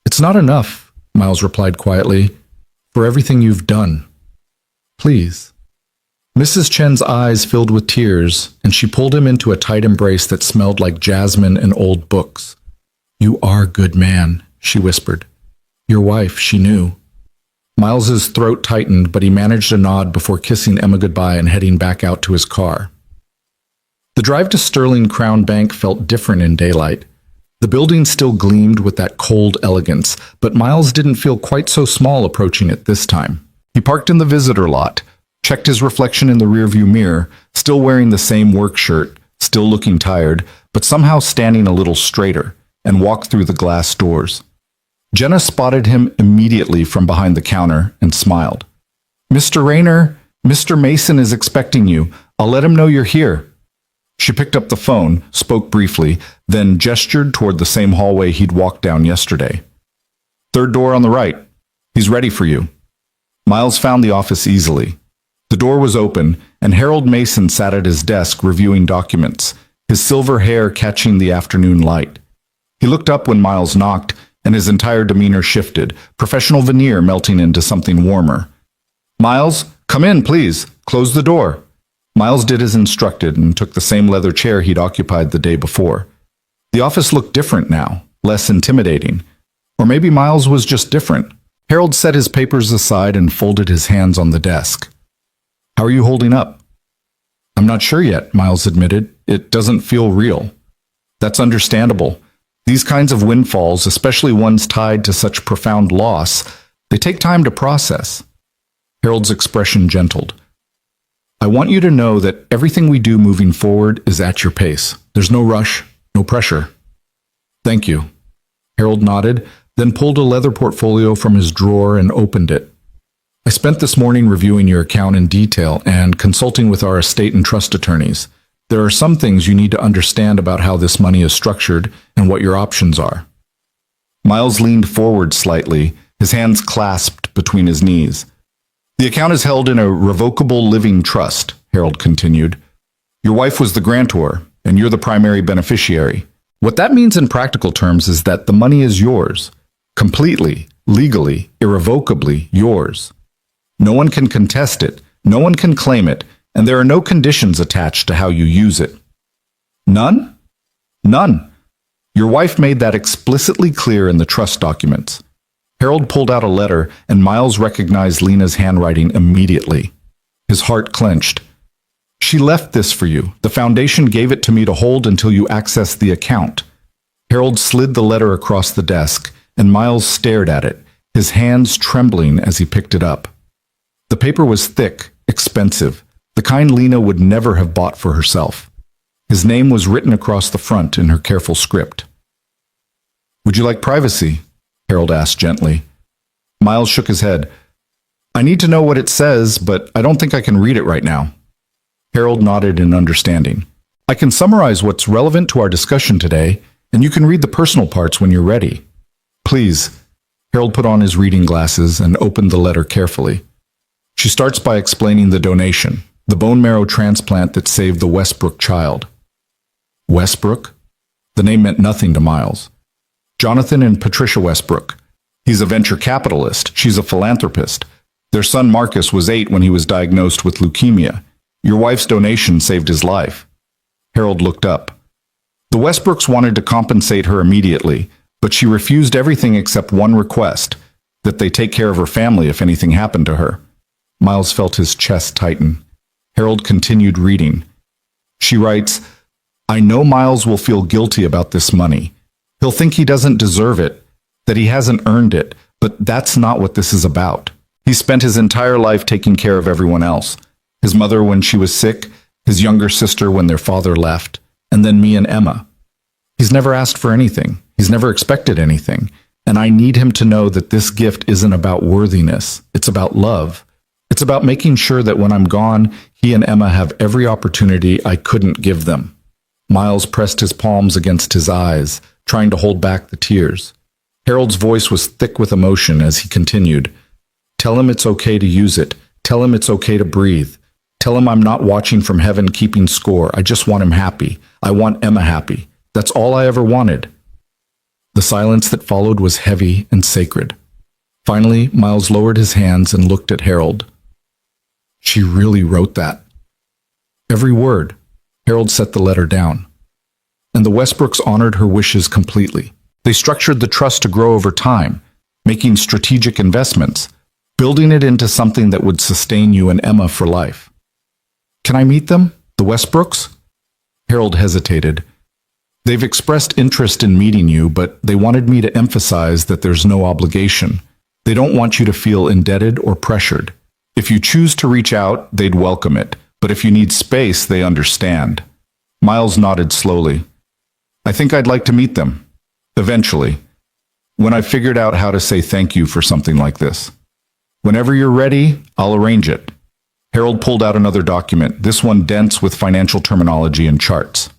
"It's not enough," Miles replied quietly, "for everything you've done. Please." Mrs. Chen's eyes filled with tears, and she pulled him into a tight embrace that smelled like jasmine and old books. "You are a good man," she whispered. Your wife, she knew. Miles's throat tightened, but he managed a nod before kissing Emma goodbye and heading back out to his car. The drive to Sterling Crown Bank felt different in daylight. The building still gleamed with that cold elegance, but Miles didn't feel quite so small approaching it this time. He parked in the visitor lot, checked his reflection in the rearview mirror, still wearing the same work shirt, still looking tired, but somehow standing a little straighter, and walked through the glass doors. Jenna spotted him immediately from behind the counter and smiled. "Mr. Rayner, Mr. Mason is expecting you. I'll let him know you're here." She picked up the phone, spoke briefly, then gestured toward the same hallway he'd walked down yesterday. "Third door on the right. He's ready for you." Miles found the office easily. The door was open, and Harold Mason sat at his desk reviewing documents, his silver hair catching the afternoon light. He looked up when Miles knocked, and his entire demeanor shifted, professional veneer melting into something warmer. "Miles, come in, please. Close the door." Miles did as instructed and took the same leather chair he'd occupied the day before. The office looked different now, less intimidating. Or maybe Miles was just different. Harold set his papers aside and folded his hands on the desk. "How are you holding up?" "I'm not sure yet," Miles admitted. "It doesn't feel real." "That's understandable. These kinds of windfalls, especially ones tied to such profound loss, they take time to process." Harold's expression gentled. "I want you to know that everything we do moving forward is at your pace. There's no rush, no pressure." "Thank you." Harold nodded, then pulled a leather portfolio from his drawer and opened it. "I spent this morning reviewing your account in detail and consulting with our estate and trust attorneys. There are some things you need to understand about how this money is structured and what your options are." Miles leaned forward slightly, his hands clasped between his knees. "The account is held in a revocable living trust," Harold continued. "Your wife was the grantor, and you're the primary beneficiary. What that means in practical terms is that the money is yours, completely, legally, irrevocably yours. No one can contest it, no one can claim it, and there are no conditions attached to how you use it." "None?" "None. Your wife made that explicitly clear in the trust documents." Harold pulled out a letter, and Miles recognized Lena's handwriting immediately. His heart clenched. "She left this for you. The foundation gave it to me to hold until you access the account." Harold slid the letter across the desk, and Miles stared at it, his hands trembling as he picked it up. The paper was thick, expensive, the kind Lena would never have bought for herself. His name was written across the front in her careful script. "Would you like privacy?" Harold asked gently. Miles shook his head. "I need to know what it says, but I don't think I can read it right now." Harold nodded in understanding. "I can summarize what's relevant to our discussion today, and you can read the personal parts when you're ready." "Please." Harold put on his reading glasses and opened the letter carefully. She starts by explaining the donation, the bone marrow transplant that saved the Westbrook child. Westbrook? The name meant nothing to Miles. Jonathan and Patricia Westbrook. He's a venture capitalist. She's a philanthropist. Their son Marcus was 8 when he was diagnosed with leukemia. Your wife's donation saved his life. Harold looked up. The Westbrooks wanted to compensate her immediately, but she refused everything except one request, that they take care of her family if anything happened to her. Miles felt his chest tighten. Harold continued reading. She writes, "I know Miles will feel guilty about this money. He'll think he doesn't deserve it, that he hasn't earned it, but that's not what this is about. He spent his entire life taking care of everyone else. His mother when she was sick, his younger sister when their father left, and then me and Emma. He's never asked for anything. He's never expected anything. And I need him to know that this gift isn't about worthiness. It's about love. It's about making sure that when I'm gone, he and Emma have every opportunity I couldn't give them." Miles pressed his palms against his eyes, trying to hold back the tears. Harold's voice was thick with emotion as he continued. Tell him it's okay to use it. Tell him it's okay to breathe. Tell him I'm not watching from heaven keeping score. I just want him happy. I want Emma happy. That's all I ever wanted. The silence that followed was heavy and sacred. Finally, Miles lowered his hands and looked at Harold. She really wrote that. Every word. Harold set the letter down. And the Westbrooks honored her wishes completely. They structured the trust to grow over time, making strategic investments, building it into something that would sustain you and Emma for life. Can I meet them? The Westbrooks? Harold hesitated. They've expressed interest in meeting you, but they wanted me to emphasize that there's no obligation. They don't want you to feel indebted or pressured. If you choose to reach out, they'd welcome it, but if you need space, they understand. Miles nodded slowly. I think I'd like to meet them. Eventually. When I've figured out how to say thank you for something like this. Whenever you're ready, I'll arrange it. Harold pulled out another document, this one dense with financial terminology and charts.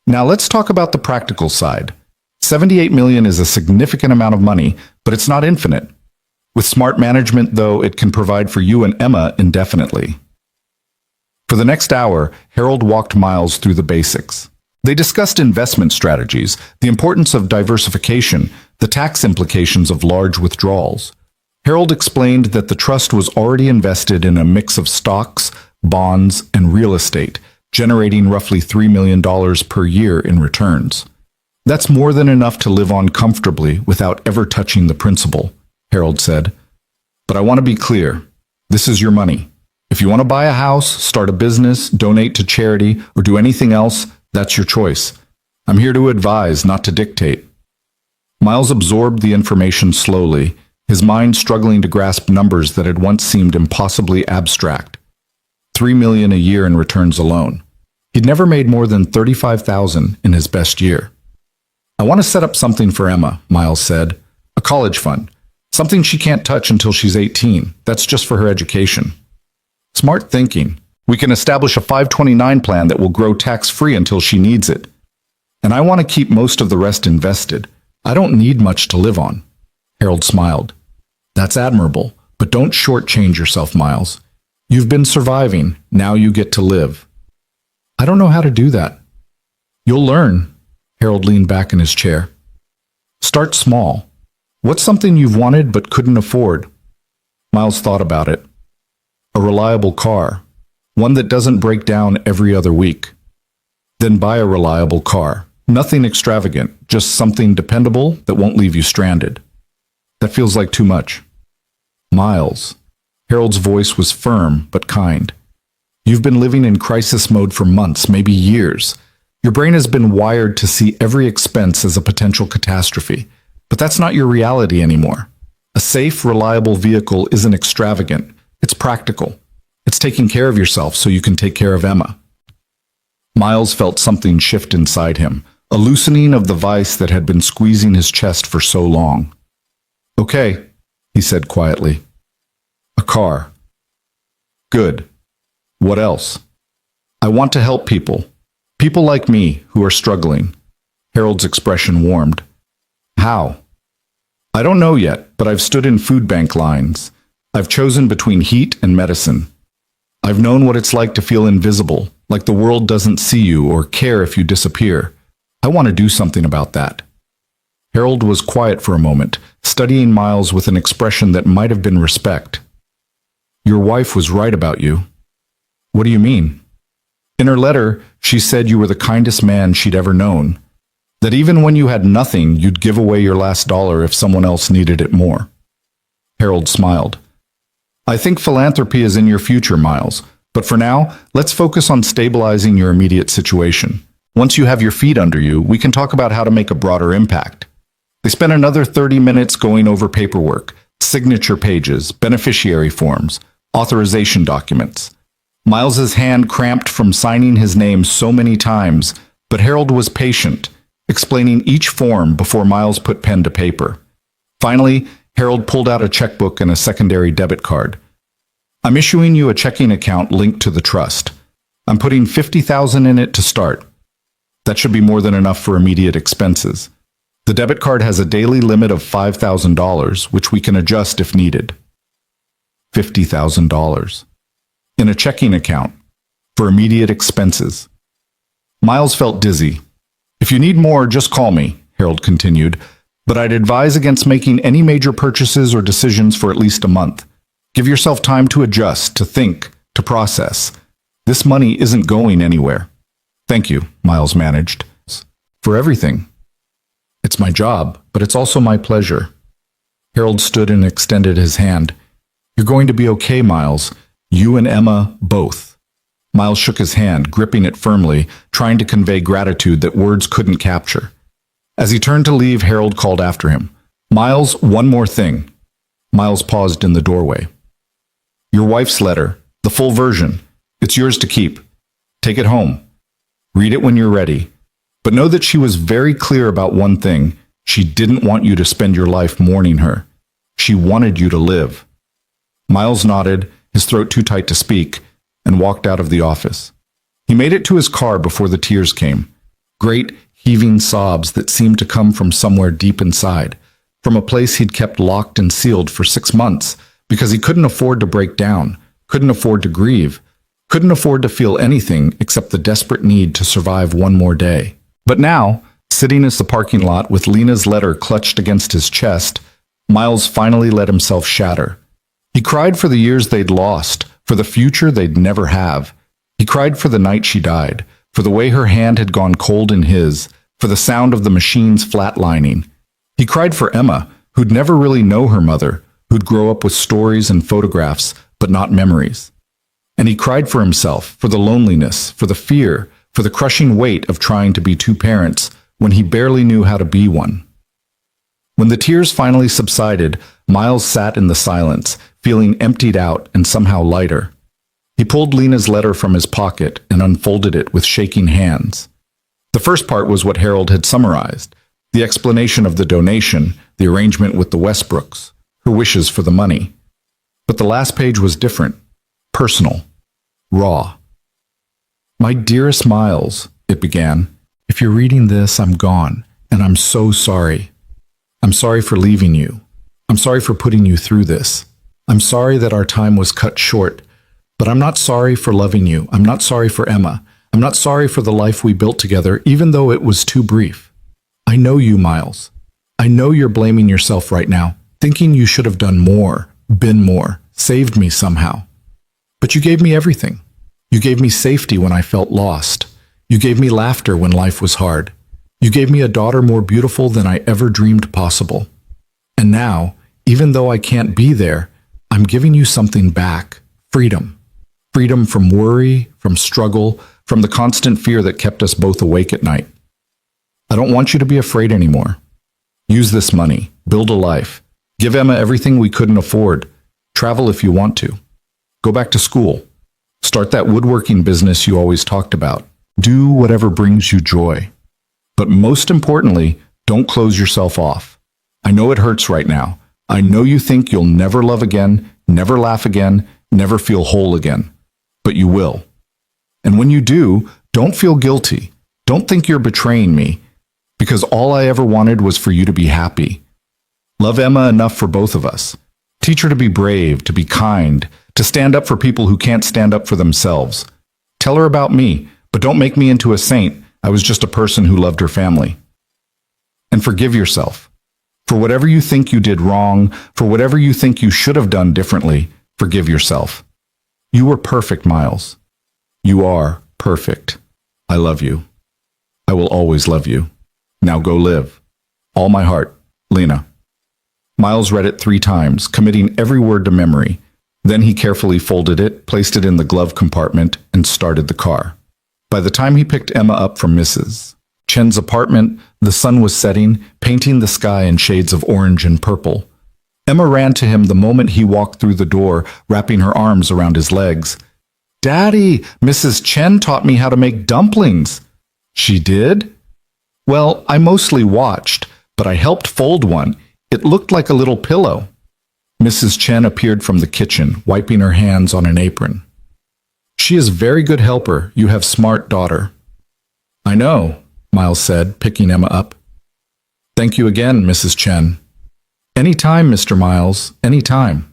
Now let's talk about the practical side. 78 million is a significant amount of money, but it's not infinite. With smart management, though, it can provide for you and Emma indefinitely. For the next hour, Harold walked Miles through the basics. They discussed investment strategies, the importance of diversification, the tax implications of large withdrawals. Harold explained that the trust was already invested in a mix of stocks, bonds, and real estate, generating roughly $3 million per year in returns. That's more than enough to live on comfortably without ever touching the principal, Harold said. But I want to be clear. This is your money. If you want to buy a house, start a business, donate to charity, or do anything else, that's your choice. I'm here to advise, not to dictate. Miles absorbed the information slowly, his mind struggling to grasp numbers that had once seemed impossibly abstract. $3 million a year in returns alone. He'd never made more than $35,000 in his best year. I want to set up something for Emma, Miles said. A college fund. Something she can't touch until she's 18. That's just for her education. Smart thinking. We can establish a 529 plan that will grow tax-free until she needs it. And I want to keep most of the rest invested. I don't need much to live on. Harold smiled. That's admirable, but don't shortchange yourself, Miles. You've been surviving. Now you get to live. I don't know how to do that. You'll learn. Harold leaned back in his chair. Start small. What's something you've wanted but couldn't afford? Miles thought about it. A reliable car. One that doesn't break down every other week. Then buy a reliable car. Nothing extravagant, just something dependable that won't leave you stranded. That feels like too much. Miles. Harold's voice was firm but kind. You've been living in crisis mode for months, maybe years. Your brain has been wired to see every expense as a potential catastrophe. But that's not your reality anymore. A safe, reliable vehicle isn't extravagant. It's practical. It's taking care of yourself so you can take care of Emma. Miles felt something shift inside him, a loosening of the vice that had been squeezing his chest for so long. Okay, he said quietly. A car. Good. What else? I want to help people. People like me who are struggling. Harold's expression warmed. How? I don't know yet, but I've stood in food bank lines. I've chosen between heat and medicine. I've known what it's like to feel invisible, like the world doesn't see you or care if you disappear. I want to do something about that. Harold was quiet for a moment, studying Miles with an expression that might have been respect. Your wife was right about you. What do you mean? In her letter, she said you were the kindest man she'd ever known. That even when you had nothing, you'd give away your last dollar if someone else needed it more. Harold smiled. I think philanthropy is in your future, Miles. But for now, let's focus on stabilizing your immediate situation. Once you have your feet under you, we can talk about how to make a broader impact. They spent another 30 minutes going over paperwork, signature pages, beneficiary forms, authorization documents. Miles's hand cramped from signing his name so many times, but Harold was patient, explaining each form before Miles put pen to paper. Finally, Harold pulled out a checkbook and a secondary debit card. I'm issuing you a checking account linked to the trust. I'm putting $50,000 in it to start. That should be more than enough for immediate expenses. The debit card has a daily limit of $5,000, which we can adjust if needed. $50,000. In a checking account, for immediate expenses. Miles felt dizzy. If you need more, just call me, Harold continued, but I'd advise against making any major purchases or decisions for at least a month. Give yourself time to adjust, to think, to process. This money isn't going anywhere. Thank you, Miles managed. For everything. It's my job, but it's also my pleasure. Harold stood and extended his hand. You're going to be okay, Miles. You and Emma, both. Miles shook his hand, gripping it firmly, trying to convey gratitude that words couldn't capture. As he turned to leave, Harold called after him. Miles, one more thing. Miles paused in the doorway. Your wife's letter, the full version. It's yours to keep. Take it home. Read it when you're ready. But know that she was very clear about one thing. She didn't want you to spend your life mourning her. She wanted you to live. Miles nodded, his throat too tight to speak, and walked out of the office. He made it to his car before the tears came. Great, heaving sobs that seemed to come from somewhere deep inside, from a place he'd kept locked and sealed for 6 months, because he couldn't afford to break down, couldn't afford to grieve, couldn't afford to feel anything except the desperate need to survive one more day. But now, sitting in the parking lot with Lena's letter clutched against his chest, Miles finally let himself shatter. He cried for the years they'd lost, for the future they'd never have. He cried for the night she died, for the way her hand had gone cold in his, for the sound of the machines flatlining. He cried for Emma, who'd never really know her mother, who'd grow up with stories and photographs, but not memories. And he cried for himself, for the loneliness, for the fear, for the crushing weight of trying to be two parents when he barely knew how to be one. When the tears finally subsided, Miles sat in the silence, feeling emptied out and somehow lighter. He pulled Lena's letter from his pocket and unfolded it with shaking hands. The first part was what Harold had summarized, the explanation of the donation, the arrangement with the Westbrooks, her wishes for the money. But the last page was different, personal, raw. My dearest Miles, it began, if you're reading this, I'm gone, and I'm so sorry. I'm sorry for leaving you. I'm sorry for putting you through this. I'm sorry that our time was cut short, but I'm not sorry for loving you. I'm not sorry for Emma. I'm not sorry for the life we built together, even though it was too brief. I know you, Miles. I know you're blaming yourself right now, thinking you should have done more, been more, saved me somehow. But you gave me everything. You gave me safety when I felt lost. You gave me laughter when life was hard. You gave me a daughter more beautiful than I ever dreamed possible. And now, even though I can't be there, I'm giving you something back. Freedom. Freedom from worry, from struggle, from the constant fear that kept us both awake at night. I don't want you to be afraid anymore. Use this money. Build a life. Give Emma everything we couldn't afford. Travel if you want to. Go back to school. Start that woodworking business you always talked about. Do whatever brings you joy. But most importantly, don't close yourself off. I know it hurts right now. I know you think you'll never love again, never laugh again, never feel whole again. But you will. And when you do, don't feel guilty. Don't think you're betraying me, because all I ever wanted was for you to be happy. Love Emma enough for both of us. Teach her to be brave, to be kind, to stand up for people who can't stand up for themselves. Tell her about me, but don't make me into a saint. I was just a person who loved her family. And forgive yourself. For whatever you think you did wrong, for whatever you think you should have done differently, forgive yourself. You were perfect, Miles. You are perfect. I love you. I will always love you. Now go live. All my heart, Lena. Miles read it 3 times, committing every word to memory. Then he carefully folded it, placed it in the glove compartment, and started the car. By the time he picked Emma up from Mrs. Chen's apartment, the sun was setting, painting the sky in shades of orange and purple. Emma ran to him the moment he walked through the door, wrapping her arms around his legs. "Daddy, Mrs. Chen taught me how to make dumplings." "She did?" "Well, I mostly watched, but I helped fold one. It looked like a little pillow." Mrs. Chen appeared from the kitchen, wiping her hands on an apron. "She is very good helper. You have smart daughter." "I know. Miles said, picking Emma up. Thank you again, Mrs. Chen. Any time, Mr. Miles, any time.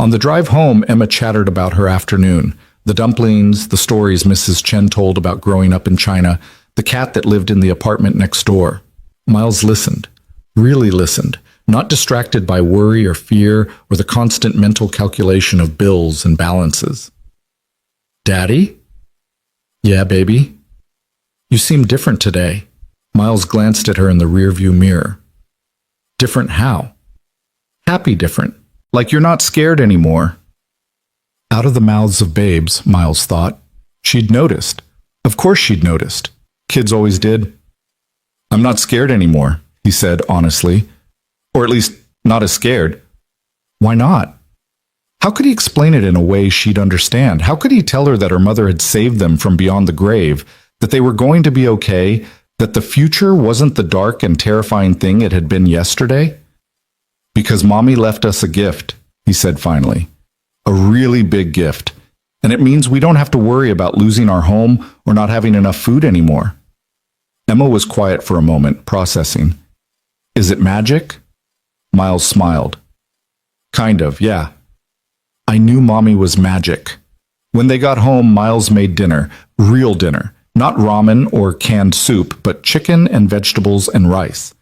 On the drive home, Emma chattered about her afternoon, the dumplings, the stories Mrs. Chen told about growing up in China, the cat that lived in the apartment next door. Miles listened, really listened, not distracted by worry or fear or the constant mental calculation of bills and balances. Daddy? Yeah, baby? You seem different today. Miles glanced at her in the rearview mirror. Different how? Happy different. Like you're not scared anymore. Out of the mouths of babes, Miles thought. She'd noticed. Of course she'd noticed. Kids always did. I'm not scared anymore, he said honestly. Or at least, not as scared. Why not? How could he explain it in a way she'd understand? How could he tell her that her mother had saved them from beyond the grave, that they were going to be okay, that the future wasn't the dark and terrifying thing it had been yesterday? Because Mommy left us a gift, he said finally. A really big gift. And it means we don't have to worry about losing our home or not having enough food anymore. Emma was quiet for a moment, processing. Is it magic? Miles smiled. Kind of, yeah. I knew Mommy was magic. When they got home, Miles made dinner, real dinner. Not ramen or canned soup, but chicken and vegetables and rice.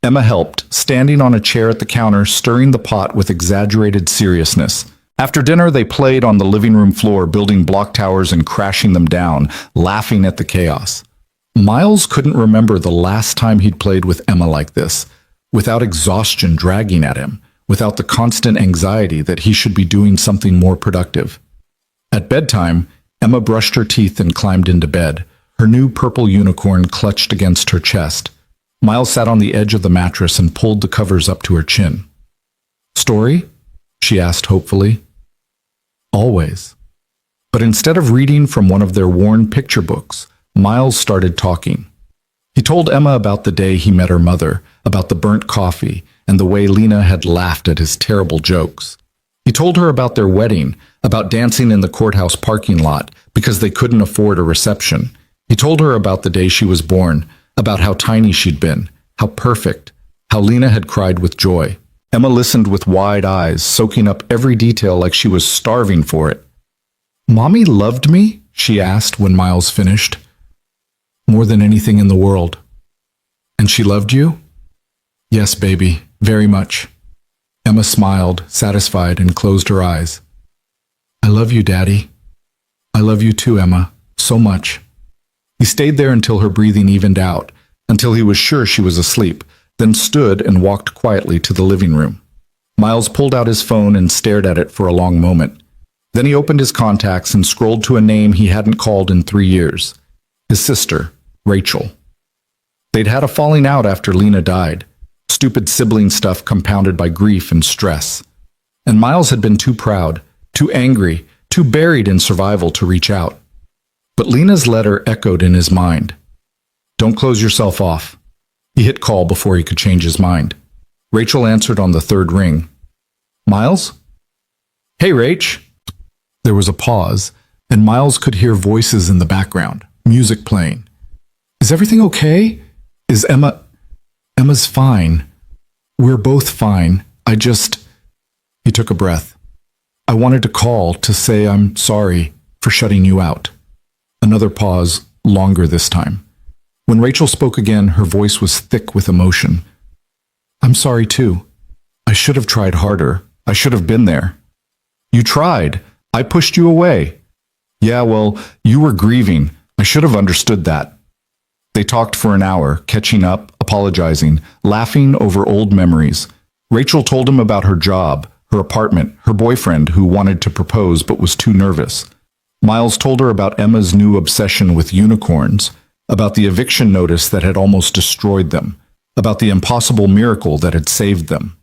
Emma helped, standing on a chair at the counter, stirring the pot with exaggerated seriousness. After dinner, they played on the living room floor, building block towers and crashing them down, laughing at the chaos. Miles couldn't remember the last time he'd played with Emma like this, without exhaustion dragging at him, without the constant anxiety that he should be doing something more productive. At bedtime, Emma brushed her teeth and climbed into bed, her new purple unicorn clutched against her chest. Miles sat on the edge of the mattress and pulled the covers up to her chin. Story? She asked hopefully. Always. But instead of reading from one of their worn picture books, Miles started talking. He told Emma about the day he met her mother, about the burnt coffee, and the way Lena had laughed at his terrible jokes. He told her about their wedding, about dancing in the courthouse parking lot because they couldn't afford a reception. He told her about the day she was born, about how tiny she'd been, how perfect, how Lena had cried with joy. Emma listened with wide eyes, soaking up every detail like she was starving for it. Mommy loved me? She asked when Miles finished. More than anything in the world. And she loved you? Yes, baby, very much. Emma smiled, satisfied, and closed her eyes. I love you, Daddy. I love you too, Emma, so much. He stayed there until her breathing evened out, until he was sure she was asleep, then stood and walked quietly to the living room. Miles pulled out his phone and stared at it for a long moment. Then he opened his contacts and scrolled to a name he hadn't called in 3 years. His sister, Rachel. They'd had a falling out after Lena died. Stupid sibling stuff compounded by grief and stress. And Miles had been too proud, too angry, too buried in survival to reach out. But Lena's letter echoed in his mind. Don't close yourself off. He hit call before he could change his mind. Rachel answered on the third ring. Miles? Hey, Rach. There was a pause, and Miles could hear voices in the background, music playing. Is everything okay? Is Emma... Emma's fine. We're both fine. He took a breath. I wanted to call to say I'm sorry for shutting you out. Another pause, longer this time. When Rachel spoke again, her voice was thick with emotion. I'm sorry too. I should have tried harder. I should have been there. You tried. I pushed you away. Yeah, well, you were grieving. I should have understood that. They talked for an hour, catching up, apologizing, laughing over old memories. Rachel told him about her job, her apartment, her boyfriend who wanted to propose but was too nervous. Miles told her about Emma's new obsession with unicorns, about the eviction notice that had almost destroyed them, about the impossible miracle that had saved them.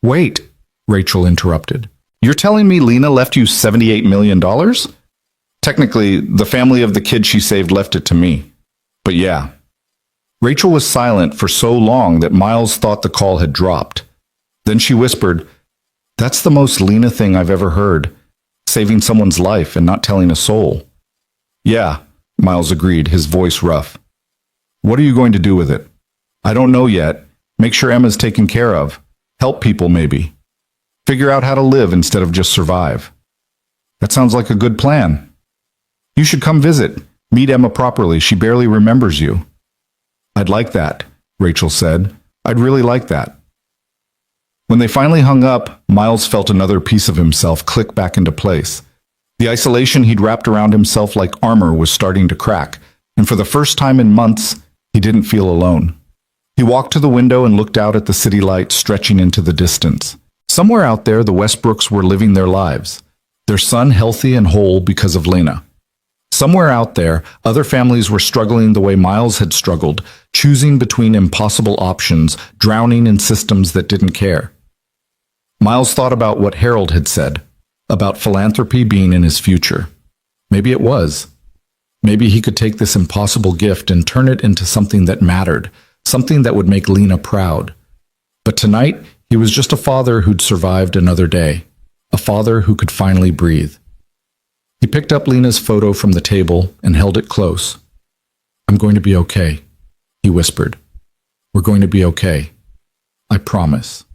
Wait, Rachel interrupted. You're telling me Lena left you $78 million? Technically, the family of the kid she saved left it to me. But yeah. Rachel was silent for so long that Miles thought the call had dropped. Then she whispered, That's the most Lena thing I've ever heard. Saving someone's life and not telling a soul. Yeah, Miles agreed, his voice rough. What are you going to do with it? I don't know yet. Make sure Emma's taken care of. Help people, maybe. Figure out how to live instead of just survive. That sounds like a good plan. You should come visit. Meet Emma properly. She barely remembers you. I'd like that, Rachel said. I'd really like that. When they finally hung up, Miles felt another piece of himself click back into place. The isolation he'd wrapped around himself like armor was starting to crack, and for the first time in months, he didn't feel alone. He walked to the window and looked out at the city lights stretching into the distance. Somewhere out there, the Westbrooks were living their lives, their son healthy and whole because of Lena. Somewhere out there, other families were struggling the way Miles had struggled, choosing between impossible options, drowning in systems that didn't care. Miles thought about what Harold had said, about philanthropy being in his future. Maybe it was. Maybe he could take this impossible gift and turn it into something that mattered, something that would make Lena proud. But tonight, he was just a father who'd survived another day, a father who could finally breathe. He picked up Lena's photo from the table and held it close. I'm going to be okay, he whispered. We're going to be okay. I promise.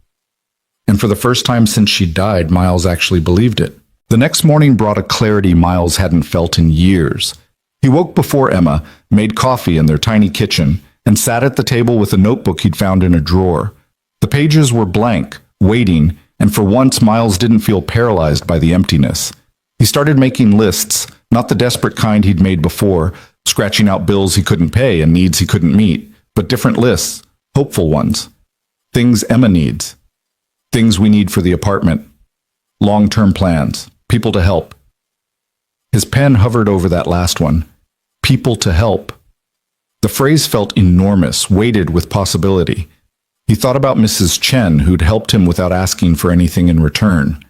And for the first time since she died, Miles actually believed it. The next morning brought a clarity Miles hadn't felt in years. He woke before Emma, made coffee in their tiny kitchen, and sat at the table with a notebook he'd found in a drawer. The pages were blank, waiting, and for once Miles didn't feel paralyzed by the emptiness. He started making lists, not the desperate kind he'd made before, scratching out bills he couldn't pay and needs he couldn't meet, but different lists, hopeful ones. Things Emma needs. Things we need for the apartment. Long-term plans. People to help. His pen hovered over that last one. People to help. The phrase felt enormous, weighted with possibility. He thought about Mrs. Chen, who'd helped him without asking for anything in return.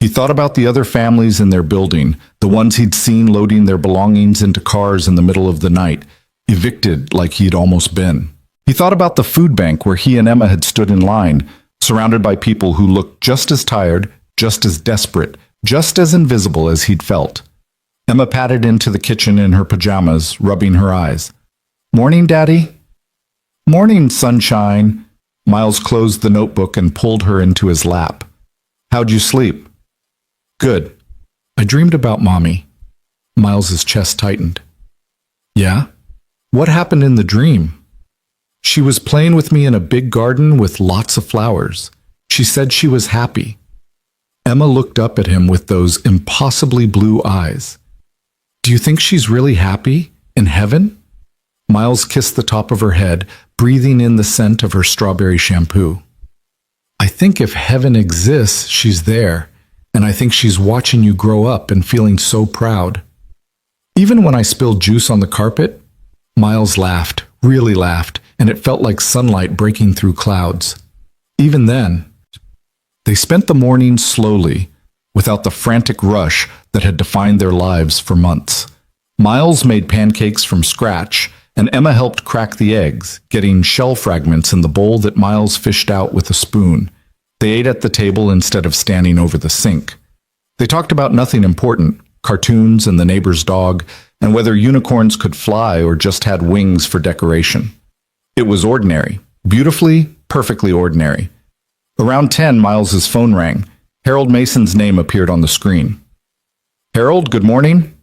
He thought about the other families in their building, the ones he'd seen loading their belongings into cars in the middle of the night, evicted like he'd almost been. He thought about the food bank where he and Emma had stood in line, surrounded by people who looked just as tired, just as desperate, just as invisible as he'd felt. Emma padded into the kitchen in her pajamas, rubbing her eyes. Morning, Daddy. Morning, sunshine. Miles closed the notebook and pulled her into his lap. How'd you sleep? Good. I dreamed about Mommy. Miles's chest tightened. Yeah? What happened in the dream? She was playing with me in a big garden with lots of flowers. She said she was happy. Emma looked up at him with those impossibly blue eyes. Do you think she's really happy? In heaven? Miles kissed the top of her head, breathing in the scent of her strawberry shampoo. I think if heaven exists, she's there, and I think she's watching you grow up and feeling so proud. Even when I spilled juice on the carpet, Miles laughed, really laughed, and it felt like sunlight breaking through clouds. Even then, they spent the morning slowly, without the frantic rush that had defined their lives for months. Miles made pancakes from scratch, and Emma helped crack the eggs, getting shell fragments in the bowl that Miles fished out with a spoon. They ate at the table instead of standing over the sink. They talked about nothing important, cartoons and the neighbor's dog, and whether unicorns could fly or just had wings for decoration. It was ordinary, beautifully, perfectly ordinary. Around 10, Miles's phone rang. Harold Mason's name appeared on the screen. Harold, good morning.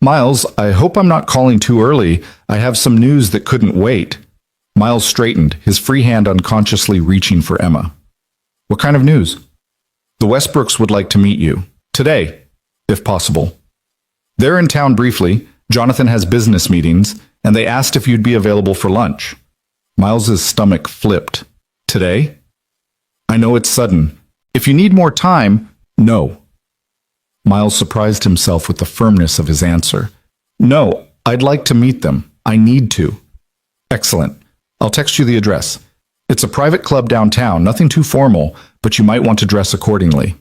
Miles, I hope I'm not calling too early. I have some news that couldn't wait. Miles straightened, his free hand unconsciously reaching for Emma. What kind of news? The Westbrooks would like to meet you. Today, if possible. They're in town briefly. Jonathan has business meetings, and they asked if you'd be available for lunch. Miles's stomach flipped. Today? I know it's sudden. If you need more time, no. Miles surprised himself with the firmness of his answer. No, I'd like to meet them. I need to. Excellent. I'll text you the address. It's a private club downtown, nothing too formal, but you might want to dress accordingly.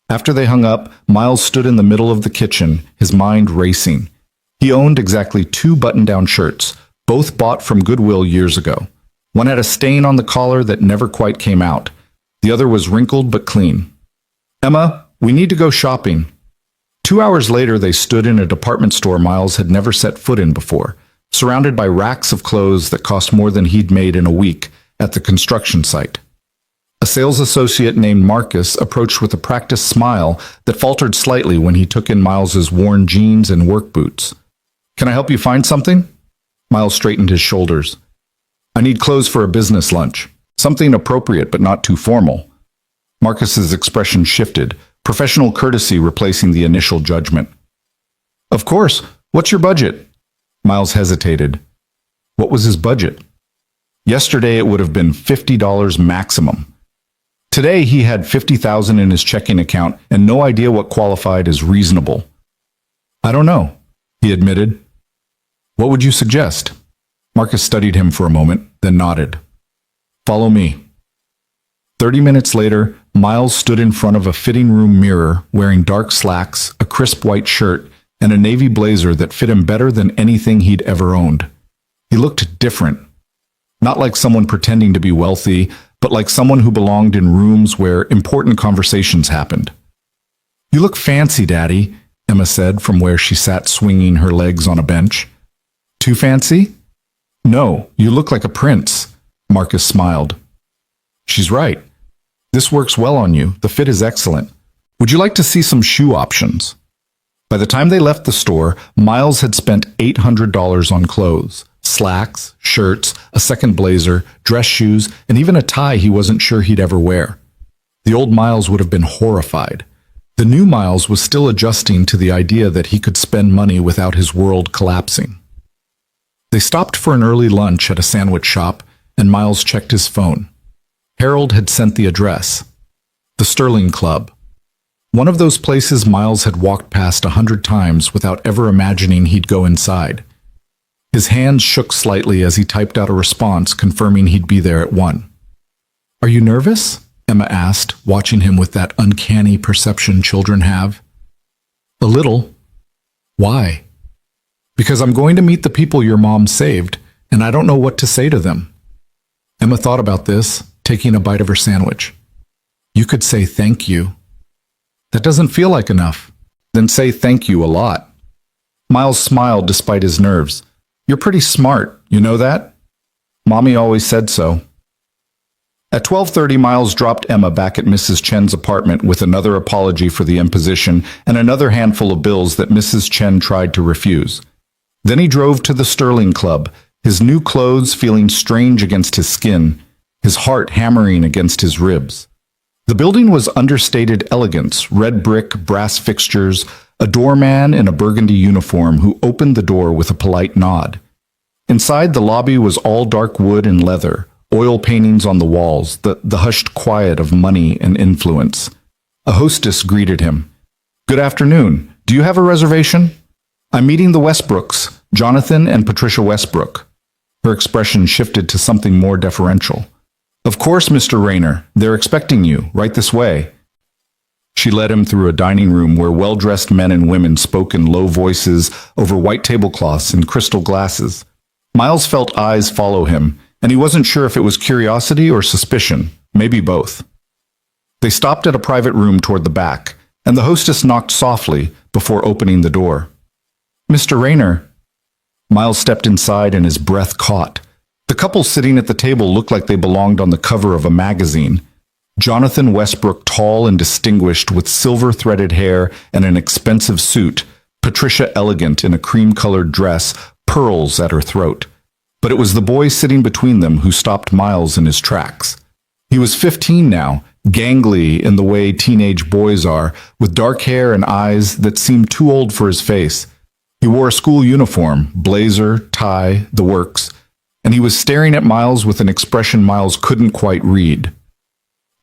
After they hung up, Miles stood in the middle of the kitchen, his mind racing. He owned exactly 2 button-down shirts, both bought from Goodwill years ago. One had a stain on the collar that never quite came out. The other was wrinkled but clean. Emma, we need to go shopping. 2 hours later, they stood in a department store Miles had never set foot in before, surrounded by racks of clothes that cost more than he'd made in a week at the construction site. A sales associate named Marcus approached with a practiced smile that faltered slightly when he took in Miles's worn jeans and work boots. "Can I help you find something?" Miles straightened his shoulders. "I need clothes for a business lunch. Something appropriate but not too formal." Marcus's expression shifted, professional courtesy replacing the initial judgment. "Of course. What's your budget?" Miles hesitated. What was his budget? Yesterday it would have been $50 maximum. Today he had $50,000 in his checking account and no idea what qualified as reasonable. "I don't know," he admitted. "What would you suggest?" Marcus studied him for a moment, then nodded. "Follow me." 30 minutes later, Miles stood in front of a fitting room mirror, wearing dark slacks, a crisp white shirt, and a navy blazer that fit him better than anything he'd ever owned. He looked different. Not like someone pretending to be wealthy, but like someone who belonged in rooms where important conversations happened. "You look fancy, Daddy," Emma said from where she sat swinging her legs on a bench. "Too fancy?" "No, you look like a prince," Marcus smiled. "She's right. This works well on you. The fit is excellent. Would you like to see some shoe options?" By the time they left the store, Miles had spent $800 on clothes. Slacks, shirts, a second blazer, dress shoes, and even a tie he wasn't sure he'd ever wear. The old Miles would have been horrified. The new Miles was still adjusting to the idea that he could spend money without his world collapsing. They stopped for an early lunch at a sandwich shop, and Miles checked his phone. Harold had sent the address. The Sterling Club. One of those places Miles had walked past 100 times without ever imagining he'd go inside. His hands shook slightly as he typed out a response confirming he'd be there at 1. "Are you nervous?" Emma asked, watching him with that uncanny perception children have. "A little." "Why?" "Because I'm going to meet the people your mom saved, and I don't know what to say to them." Emma thought about this, taking a bite of her sandwich. "You could say thank you." "That doesn't feel like enough." "Then say thank you a lot." Miles smiled despite his nerves. "You're pretty smart, you know that?" "Mommy always said so." At 12:30, Miles dropped Emma back at Mrs. Chen's apartment with another apology for the imposition and another handful of bills that Mrs. Chen tried to refuse. Then he drove to the Sterling Club, his new clothes feeling strange against his skin, his heart hammering against his ribs. The building was understated elegance, red brick, brass fixtures, a doorman in a burgundy uniform who opened the door with a polite nod. Inside, the lobby was all dark wood and leather, oil paintings on the walls, the hushed quiet of money and influence. A hostess greeted him. "Good afternoon. Do you have a reservation?" "I'm meeting the Westbrooks, Jonathan and Patricia Westbrook." Her expression shifted to something more deferential. "Of course, Mr. Rayner. They're expecting you. Right this way." She led him through a dining room where well-dressed men and women spoke in low voices over white tablecloths and crystal glasses. Miles felt eyes follow him, and he wasn't sure if it was curiosity or suspicion, maybe both. They stopped at a private room toward the back, and the hostess knocked softly before opening the door. "Mr. Rayner." Miles stepped inside and his breath caught. The couple sitting at the table looked like they belonged on the cover of a magazine. Jonathan Westbrook, tall and distinguished with silver-threaded hair and an expensive suit, Patricia elegant in a cream-colored dress, pearls at her throat. But it was the boy sitting between them who stopped Miles in his tracks. He was 15 now, gangly in the way teenage boys are, with dark hair and eyes that seemed too old for his face. He wore a school uniform, blazer, tie, the works, and he was staring at Miles with an expression Miles couldn't quite read.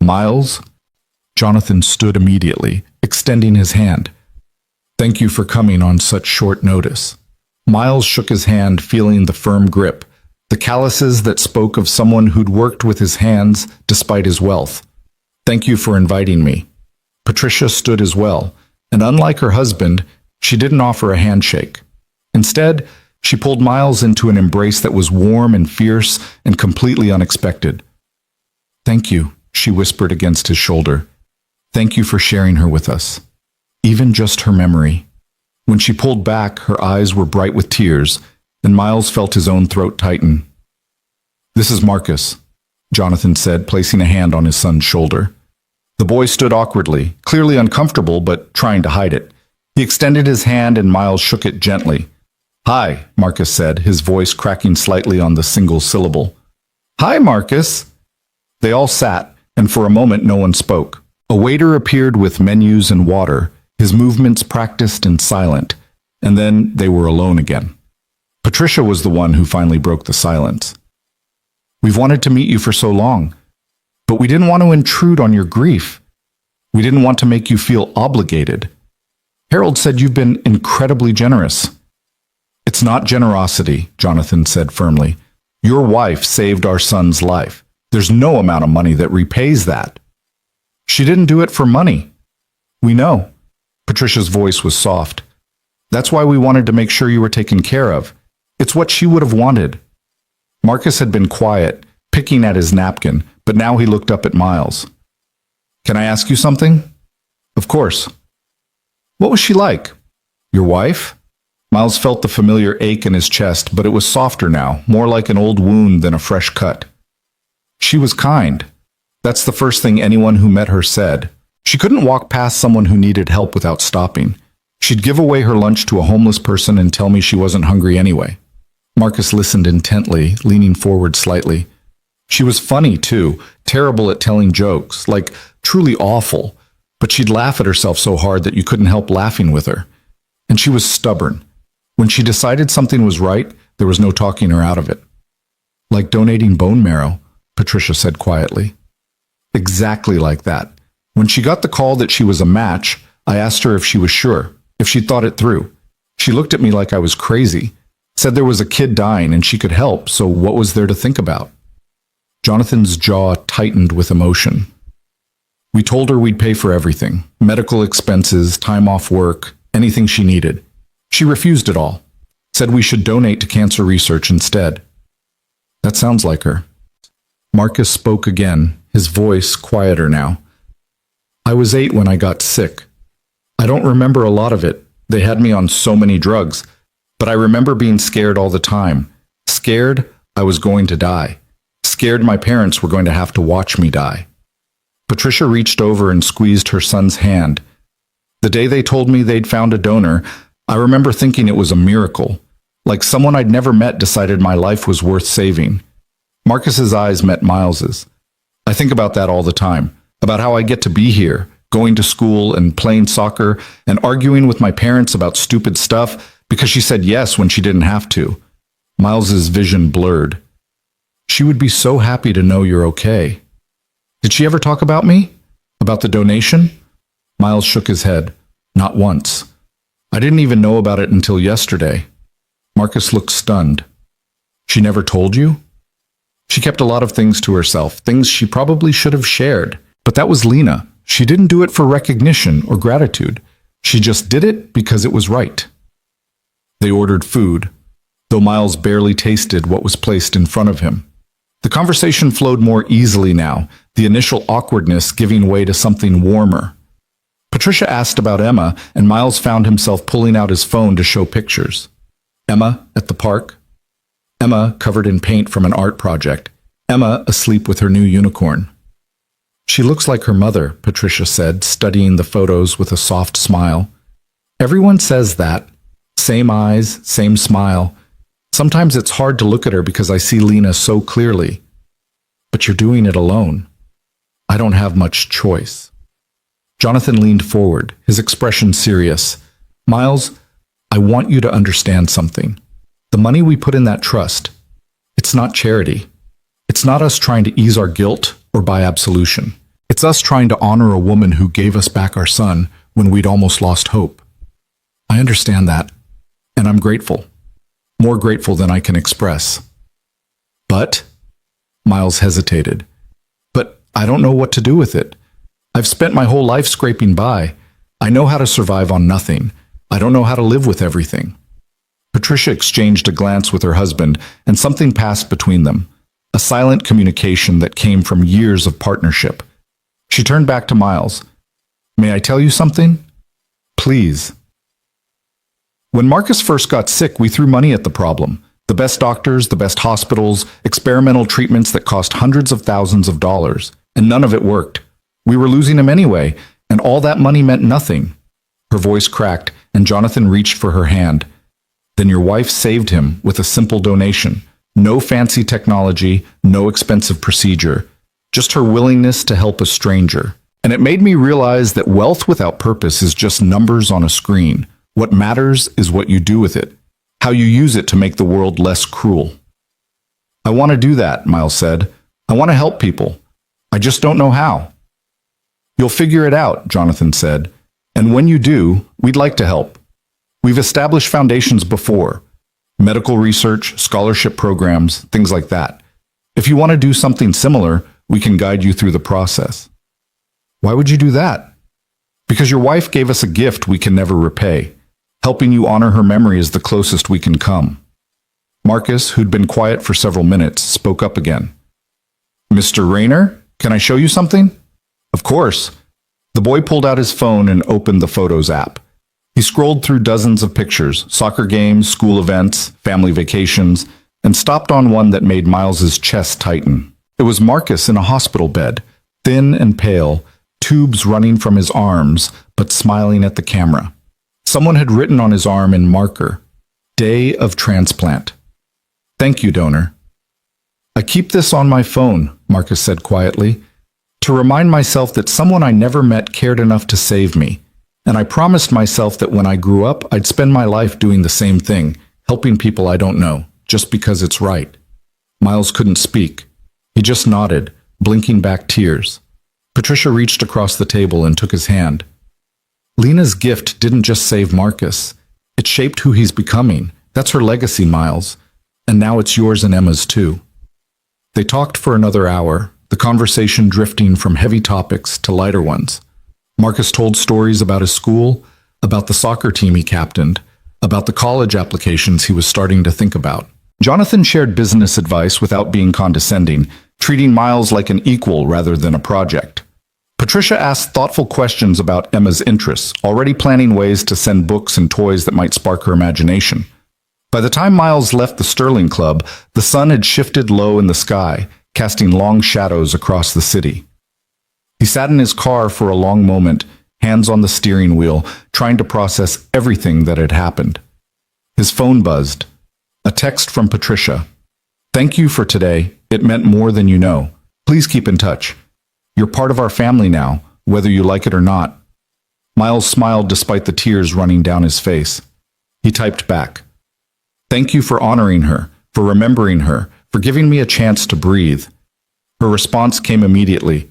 "Miles?" Jonathan stood immediately, extending his hand. "Thank you for coming on such short notice." Miles shook his hand, feeling the firm grip, the calluses that spoke of someone who'd worked with his hands despite his wealth. "Thank you for inviting me." Patricia stood as well, and unlike her husband, she didn't offer a handshake. Instead, she pulled Miles into an embrace that was warm and fierce and completely unexpected. "Thank you," she whispered against his shoulder. "Thank you for sharing her with us. Even just her memory." When she pulled back, her eyes were bright with tears, and Miles felt his own throat tighten. "This is Marcus," Jonathan said, placing a hand on his son's shoulder. The boy stood awkwardly, clearly uncomfortable but trying to hide it. He extended his hand and Miles shook it gently. "Hi," Marcus said, his voice cracking slightly on the single syllable. "Hi, Marcus." They all sat, and for a moment no one spoke. A waiter appeared with menus and water, his movements practiced and silent, and then they were alone again. Patricia was the one who finally broke the silence. "We've wanted to meet you for so long, but we didn't want to intrude on your grief. We didn't want to make you feel obligated. Harold said you've been incredibly generous." "It's not generosity," Jonathan said firmly. "Your wife saved our son's life. There's no amount of money that repays that." "She didn't do it for money." "We know." Patricia's voice was soft. "That's why we wanted to make sure you were taken care of. It's what she would have wanted." Marcus had been quiet, picking at his napkin, but now he looked up at Miles. "Can I ask you something?" "Of course." "What was she like?" "Your wife?" Miles felt the familiar ache in his chest, but it was softer now, more like an old wound than a fresh cut. "She was kind. That's the first thing anyone who met her said. She couldn't walk past someone who needed help without stopping. She'd give away her lunch to a homeless person and tell me she wasn't hungry anyway." Marcus listened intently, leaning forward slightly. "She was funny, too, terrible at telling jokes, like truly awful, but she'd laugh at herself so hard that you couldn't help laughing with her. And she was stubborn. When she decided something was right, there was no talking her out of it." "Like donating bone marrow," Patricia said quietly. "Exactly like that. When she got the call that she was a match, I asked her if she was sure, if she'd thought it through. She looked at me like I was crazy, said there was a kid dying and she could help, so what was there to think about?" Jonathan's jaw tightened with emotion. "We told her we'd pay for everything, medical expenses, time off work, anything she needed. She refused it all, said we should donate to cancer research instead." "That sounds like her." Marcus spoke again, his voice quieter now. "I was 8 when I got sick. I don't remember a lot of it. They had me on so many drugs. But I remember being scared all the time. Scared I was going to die. Scared my parents were going to have to watch me die." Patricia reached over and squeezed her son's hand. "The day they told me they'd found a donor, I remember thinking it was a miracle. Like someone I'd never met decided my life was worth saving." Marcus's eyes met Miles's. "I think about that all the time, about how I get to be here, going to school and playing soccer and arguing with my parents about stupid stuff because she said yes when she didn't have to." Miles's vision blurred. "She would be so happy to know you're okay." "Did she ever talk about me? About the donation?" Miles shook his head. "Not once. I didn't even know about it until yesterday." Marcus looked stunned. "She never told you?" "She kept a lot of things to herself, things she probably should have shared. But that was Lena. She didn't do it for recognition or gratitude. She just did it because it was right." They ordered food, though Miles barely tasted what was placed in front of him. The conversation flowed more easily now, the initial awkwardness giving way to something warmer. Patricia asked about Emma, and Miles found himself pulling out his phone to show pictures. Emma at the park. Emma covered in paint from an art project. Emma asleep with her new unicorn. "She looks like her mother," Patricia said, studying the photos with a soft smile. "Everyone says that. Same eyes, same smile. Sometimes it's hard to look at her because I see Lena so clearly. But you're doing it alone. I don't have much choice." Jonathan leaned forward, his expression serious. "Miles, I want you to understand something. The money we put in that trust, it's not charity. It's not us trying to ease our guilt or buy absolution. It's us trying to honor a woman who gave us back our son when we'd almost lost hope. I understand that, and I'm grateful. More grateful than I can express." "But," Miles hesitated, "but I don't know what to do with it. I've spent my whole life scraping by. I know how to survive on nothing. I don't know how to live with everything." Patricia exchanged a glance with her husband, and something passed between them, a silent communication that came from years of partnership. She turned back to Miles. "May I tell you something?" "Please." "When Marcus first got sick, we threw money at the problem. The best doctors, the best hospitals, experimental treatments that cost hundreds of thousands of dollars, and none of it worked. We were losing him anyway, and all that money meant nothing. Her voice cracked, and Jonathan reached for her hand. Then your wife saved him with a simple donation. No fancy technology, no expensive procedure, just her willingness to help a stranger. And it made me realize that wealth without purpose is just numbers on a screen. What matters is what you do with it, how you use it to make the world less cruel. I want to do that, Miles said. I want to help people. I just don't know how. You'll figure it out, Jonathan said. And when you do, we'd like to help. We've established foundations before. Medical research, scholarship programs, things like that. If you want to do something similar, we can guide you through the process. Why would you do that? Because your wife gave us a gift we can never repay. Helping you honor her memory is the closest we can come. Marcus, who'd been quiet for several minutes, spoke up again. Mr. Rayner, can I show you something? Of course. The boy pulled out his phone and opened the Photos app. He scrolled through dozens of pictures, soccer games, school events, family vacations, and stopped on one that made Miles's chest tighten. It was Marcus in a hospital bed, thin and pale, tubes running from his arms, but smiling at the camera. Someone had written on his arm in marker, "Day of transplant." "Thank you, donor." "I keep this on my phone," Marcus said quietly, "to remind myself that someone I never met cared enough to save me. And I promised myself that when I grew up, I'd spend my life doing the same thing, helping people I don't know, just because it's right." Miles couldn't speak. He just nodded, blinking back tears. Patricia reached across the table and took his hand. "Lena's gift didn't just save Marcus. It shaped who he's becoming. That's her legacy, Miles. And now it's yours and Emma's too." They talked for another hour, the conversation drifting from heavy topics to lighter ones. Marcus told stories about his school, about the soccer team he captained, about the college applications he was starting to think about. Jonathan shared business advice without being condescending, treating Miles like an equal rather than a project. Patricia asked thoughtful questions about Emma's interests, already planning ways to send books and toys that might spark her imagination. By the time Miles left the Sterling Club, the sun had shifted low in the sky, casting long shadows across the city. He sat in his car for a long moment, hands on the steering wheel, trying to process everything that had happened. His phone buzzed. A text from Patricia. "Thank you for today. It meant more than you know. Please keep in touch. You're part of our family now, whether you like it or not." Miles smiled despite the tears running down his face. He typed back. "Thank you for honoring her, for remembering her, for giving me a chance to breathe." Her response came immediately.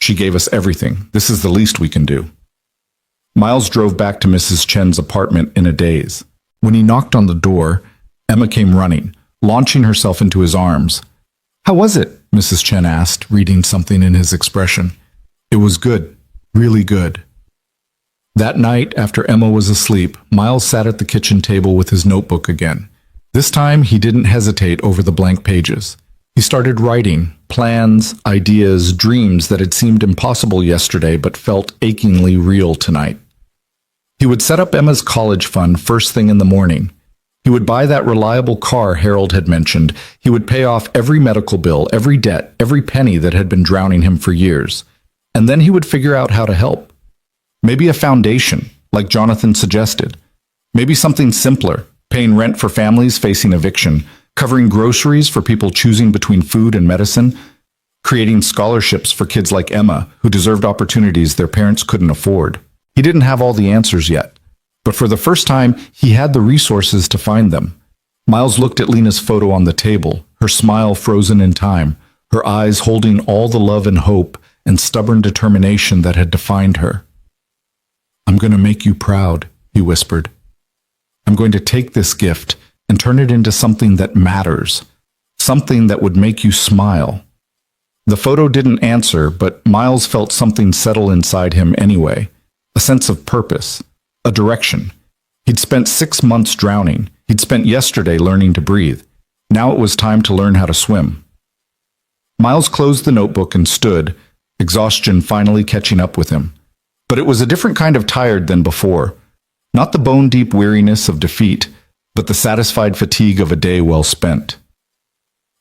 "She gave us everything. This is the least we can do." Miles drove back to Mrs. Chen's apartment in a daze. When he knocked on the door, Emma came running, launching herself into his arms. "How was it?" Mrs. Chen asked, reading something in his expression. "It was good. Really good." That night, after Emma was asleep, Miles sat at the kitchen table with his notebook again. This time, he didn't hesitate over the blank pages. He started writing, plans, ideas, dreams that had seemed impossible yesterday but felt achingly real tonight. He would set up Emma's college fund first thing in the morning. He would buy that reliable car Harold had mentioned. He would pay off every medical bill, every debt, every penny that had been drowning him for years. And then he would figure out how to help. Maybe a foundation, like Jonathan suggested. Maybe something simpler, paying rent for families facing eviction, covering groceries for people choosing between food and medicine, creating scholarships for kids like Emma who deserved opportunities their parents couldn't afford. He didn't have all the answers yet, but for the first time, he had the resources to find them. Miles looked at Lena's photo on the table, her smile frozen in time, her eyes holding all the love and hope and stubborn determination that had defined her. "I'm going to make you proud," he whispered. "I'm going to take this gift and turn it into something that matters, something that would make you smile." The photo didn't answer, but Miles felt something settle inside him anyway, a sense of purpose, a direction. He'd spent 6 months drowning. He'd spent yesterday learning to breathe. Now it was time to learn how to swim. Miles closed the notebook and stood, exhaustion finally catching up with him. But it was a different kind of tired than before. Not the bone-deep weariness of defeat, but the satisfied fatigue of a day well spent.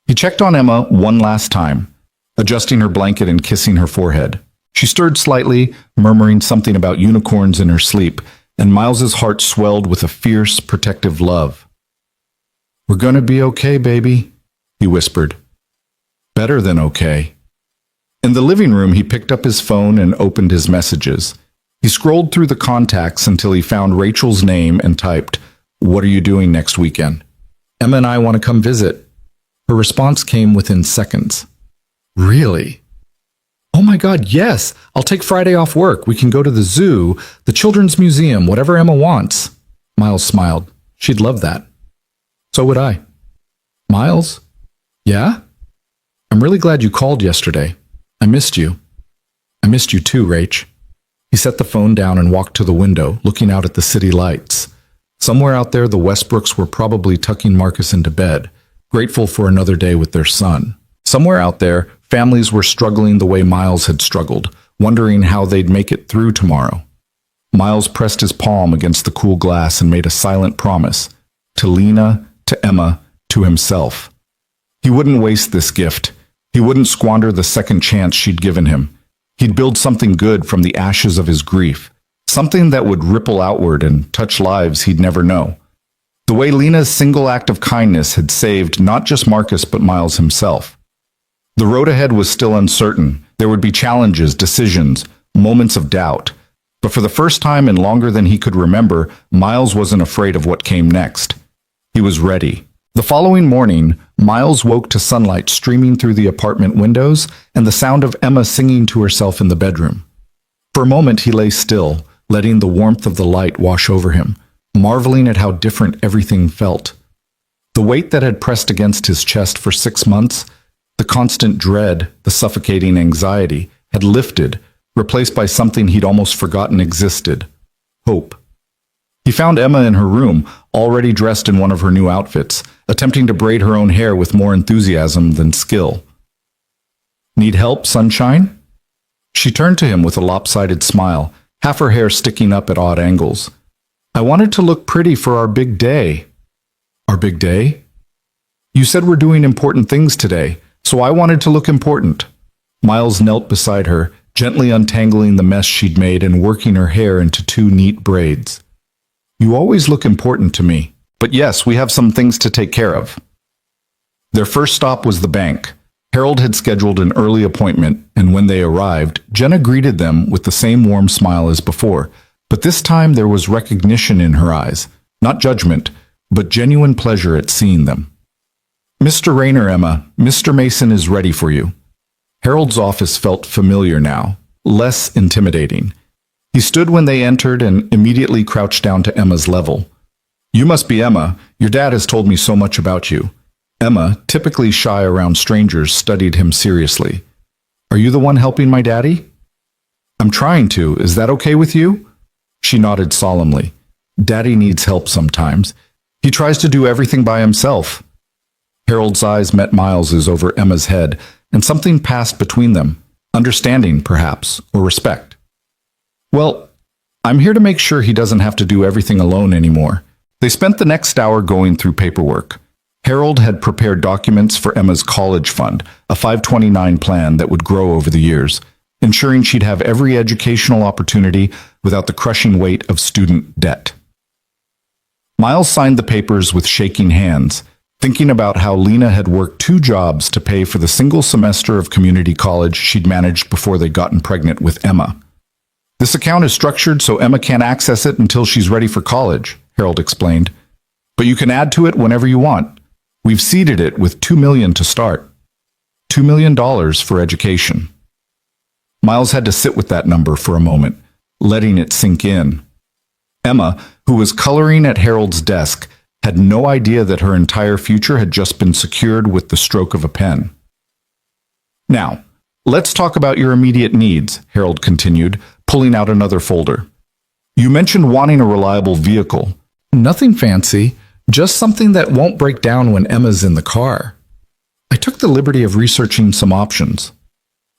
He checked on Emma one last time, adjusting her blanket and kissing her forehead. She stirred slightly, murmuring something about unicorns in her sleep, and Miles's heart swelled with a fierce, protective love. "We're gonna be okay, baby," he whispered. "Better than okay." In the living room, he picked up his phone and opened his messages. He scrolled through the contacts until he found Rachel's name and typed, "What are you doing next weekend?" "Emma and I want to come visit." Her response came within seconds. "Really?" "Oh my God, yes! I'll take Friday off work. We can go to the zoo, the children's museum, whatever Emma wants." Miles smiled. She'd love that. So would I. "Miles? Yeah? I'm really glad you called yesterday. I missed you." "I missed you too, Rach." He set the phone down and walked to the window, looking out at the city lights. Somewhere out there, the Westbrooks were probably tucking Marcus into bed, grateful for another day with their son. Somewhere out there, families were struggling the way Miles had struggled, wondering how they'd make it through tomorrow. Miles pressed his palm against the cool glass and made a silent promise, to Lena, to Emma, to himself. He wouldn't waste this gift. He wouldn't squander the second chance she'd given him. He'd build something good from the ashes of his grief, something that would ripple outward and touch lives he'd never know. The way Lena's single act of kindness had saved not just Marcus but Miles himself. The road ahead was still uncertain. There would be challenges, decisions, moments of doubt. But for the first time in longer than he could remember, Miles wasn't afraid of what came next. He was ready. The following morning, Miles woke to sunlight streaming through the apartment windows and the sound of Emma singing to herself in the bedroom. For a moment he lay still, letting the warmth of the light wash over him, marveling at how different everything felt. The weight that had pressed against his chest for 6 months, the constant dread, the suffocating anxiety, had lifted, replaced by something he'd almost forgotten existed: hope. He found Emma in her room, already dressed in one of her new outfits, attempting to braid her own hair with more enthusiasm than skill. "Need help, sunshine?" She turned to him with a lopsided smile, half her hair sticking up at odd angles. "I wanted to look pretty for our big day." "Our big day?" "You said we're doing important things today, so I wanted to look important." Miles knelt beside her, gently untangling the mess she'd made and working her hair into 2 neat braids. "You always look important to me. But yes, we have some things to take care of." Their first stop was the bank. Harold had scheduled an early appointment, and when they arrived, Jenna greeted them with the same warm smile as before. But this time there was recognition in her eyes, not judgment, but genuine pleasure at seeing them. "Mr. Rayner, Emma, Mr. Mason is ready for you." Harold's office felt familiar now, less intimidating. He stood when they entered and immediately crouched down to Emma's level. "You must be Emma. Your dad has told me so much about you." Emma, typically shy around strangers, studied him seriously. "Are you the one helping my daddy?" "I'm trying to. Is that okay with you?" She nodded solemnly. "Daddy needs help sometimes. He tries to do everything by himself." Harold's eyes met Miles's over Emma's head, and something passed between them, understanding, perhaps, or respect. "Well, I'm here to make sure he doesn't have to do everything alone anymore." They spent the next hour going through paperwork. Harold had prepared documents for Emma's college fund, a 529 plan that would grow over the years, ensuring she'd have every educational opportunity without the crushing weight of student debt. Miles signed the papers with shaking hands, thinking about how Lena had worked 2 jobs to pay for the single semester of community college she'd managed before they'd gotten pregnant with Emma. "This account is structured so Emma can't access it until she's ready for college," Harold explained. "But you can add to it whenever you want. We've seeded it with $2 million to start. $2 million for education." Miles had to sit with that number for a moment, letting it sink in. Emma, who was coloring at Harold's desk, had no idea that her entire future had just been secured with the stroke of a pen. "Now, let's talk about your immediate needs," Harold continued, pulling out another folder. "You mentioned wanting a reliable vehicle." "Nothing fancy, just something that won't break down when Emma's in the car." I took the liberty of researching some options.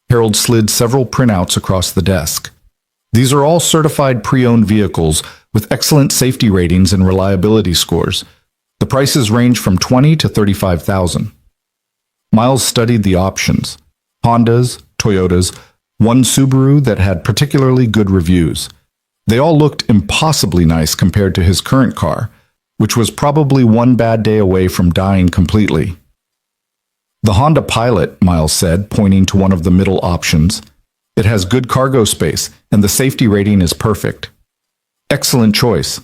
Harold slid several printouts across the desk. "These are all certified pre-owned vehicles with excellent safety ratings and reliability scores. The prices range from $20,000 to $35,000. Miles studied the options: Hondas, Toyotas, one Subaru that had particularly good reviews. They all looked impossibly nice compared to his current car, which was probably one bad day away from dying completely. The Honda Pilot, Miles said, pointing to one of the middle options. It has good cargo space, and the safety rating is perfect. Excellent choice.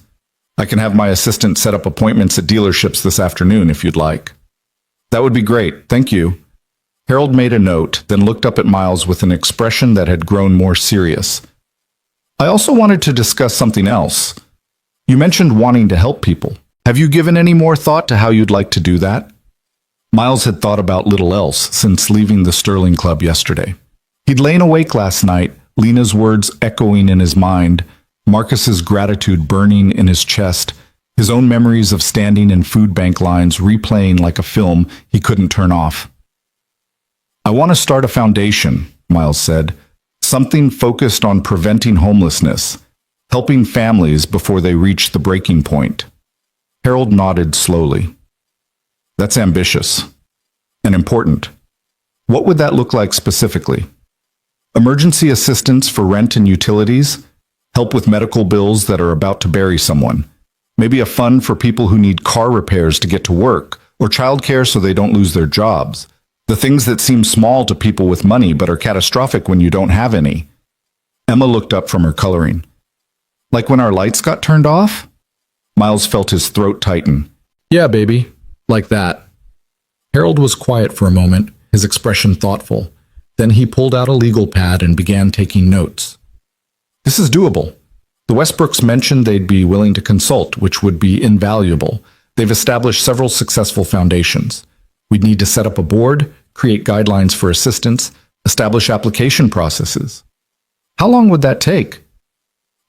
I can have my assistant set up appointments at dealerships this afternoon if you'd like. That would be great, thank you. Harold made a note, then looked up at Miles with an expression that had grown more serious. I also wanted to discuss something else. You mentioned wanting to help people. Have you given any more thought to how you'd like to do that? Miles had thought about little else since leaving the Sterling Club yesterday. He'd lain awake last night, Lena's words echoing in his mind, Marcus's gratitude burning in his chest, his own memories of standing in food bank lines replaying like a film he couldn't turn off. I want to start a foundation, Miles said, something focused on preventing homelessness, helping families before they reach the breaking point. Harold nodded slowly. That's ambitious and important. What would that look like specifically? Emergency assistance for rent and utilities, help with medical bills that are about to bury someone, maybe a fund for people who need car repairs to get to work, or childcare so they don't lose their jobs. The things that seem small to people with money but are catastrophic when you don't have any. Emma looked up from her coloring. Like when our lights got turned off? Miles felt his throat tighten. Yeah, baby. Like that. Harold was quiet for a moment, his expression thoughtful. Then he pulled out a legal pad and began taking notes. This is doable. The Westbrooks mentioned they'd be willing to consult, which would be invaluable. They've established several successful foundations. We'd need to set up a board, create guidelines for assistance, establish application processes. How long would that take?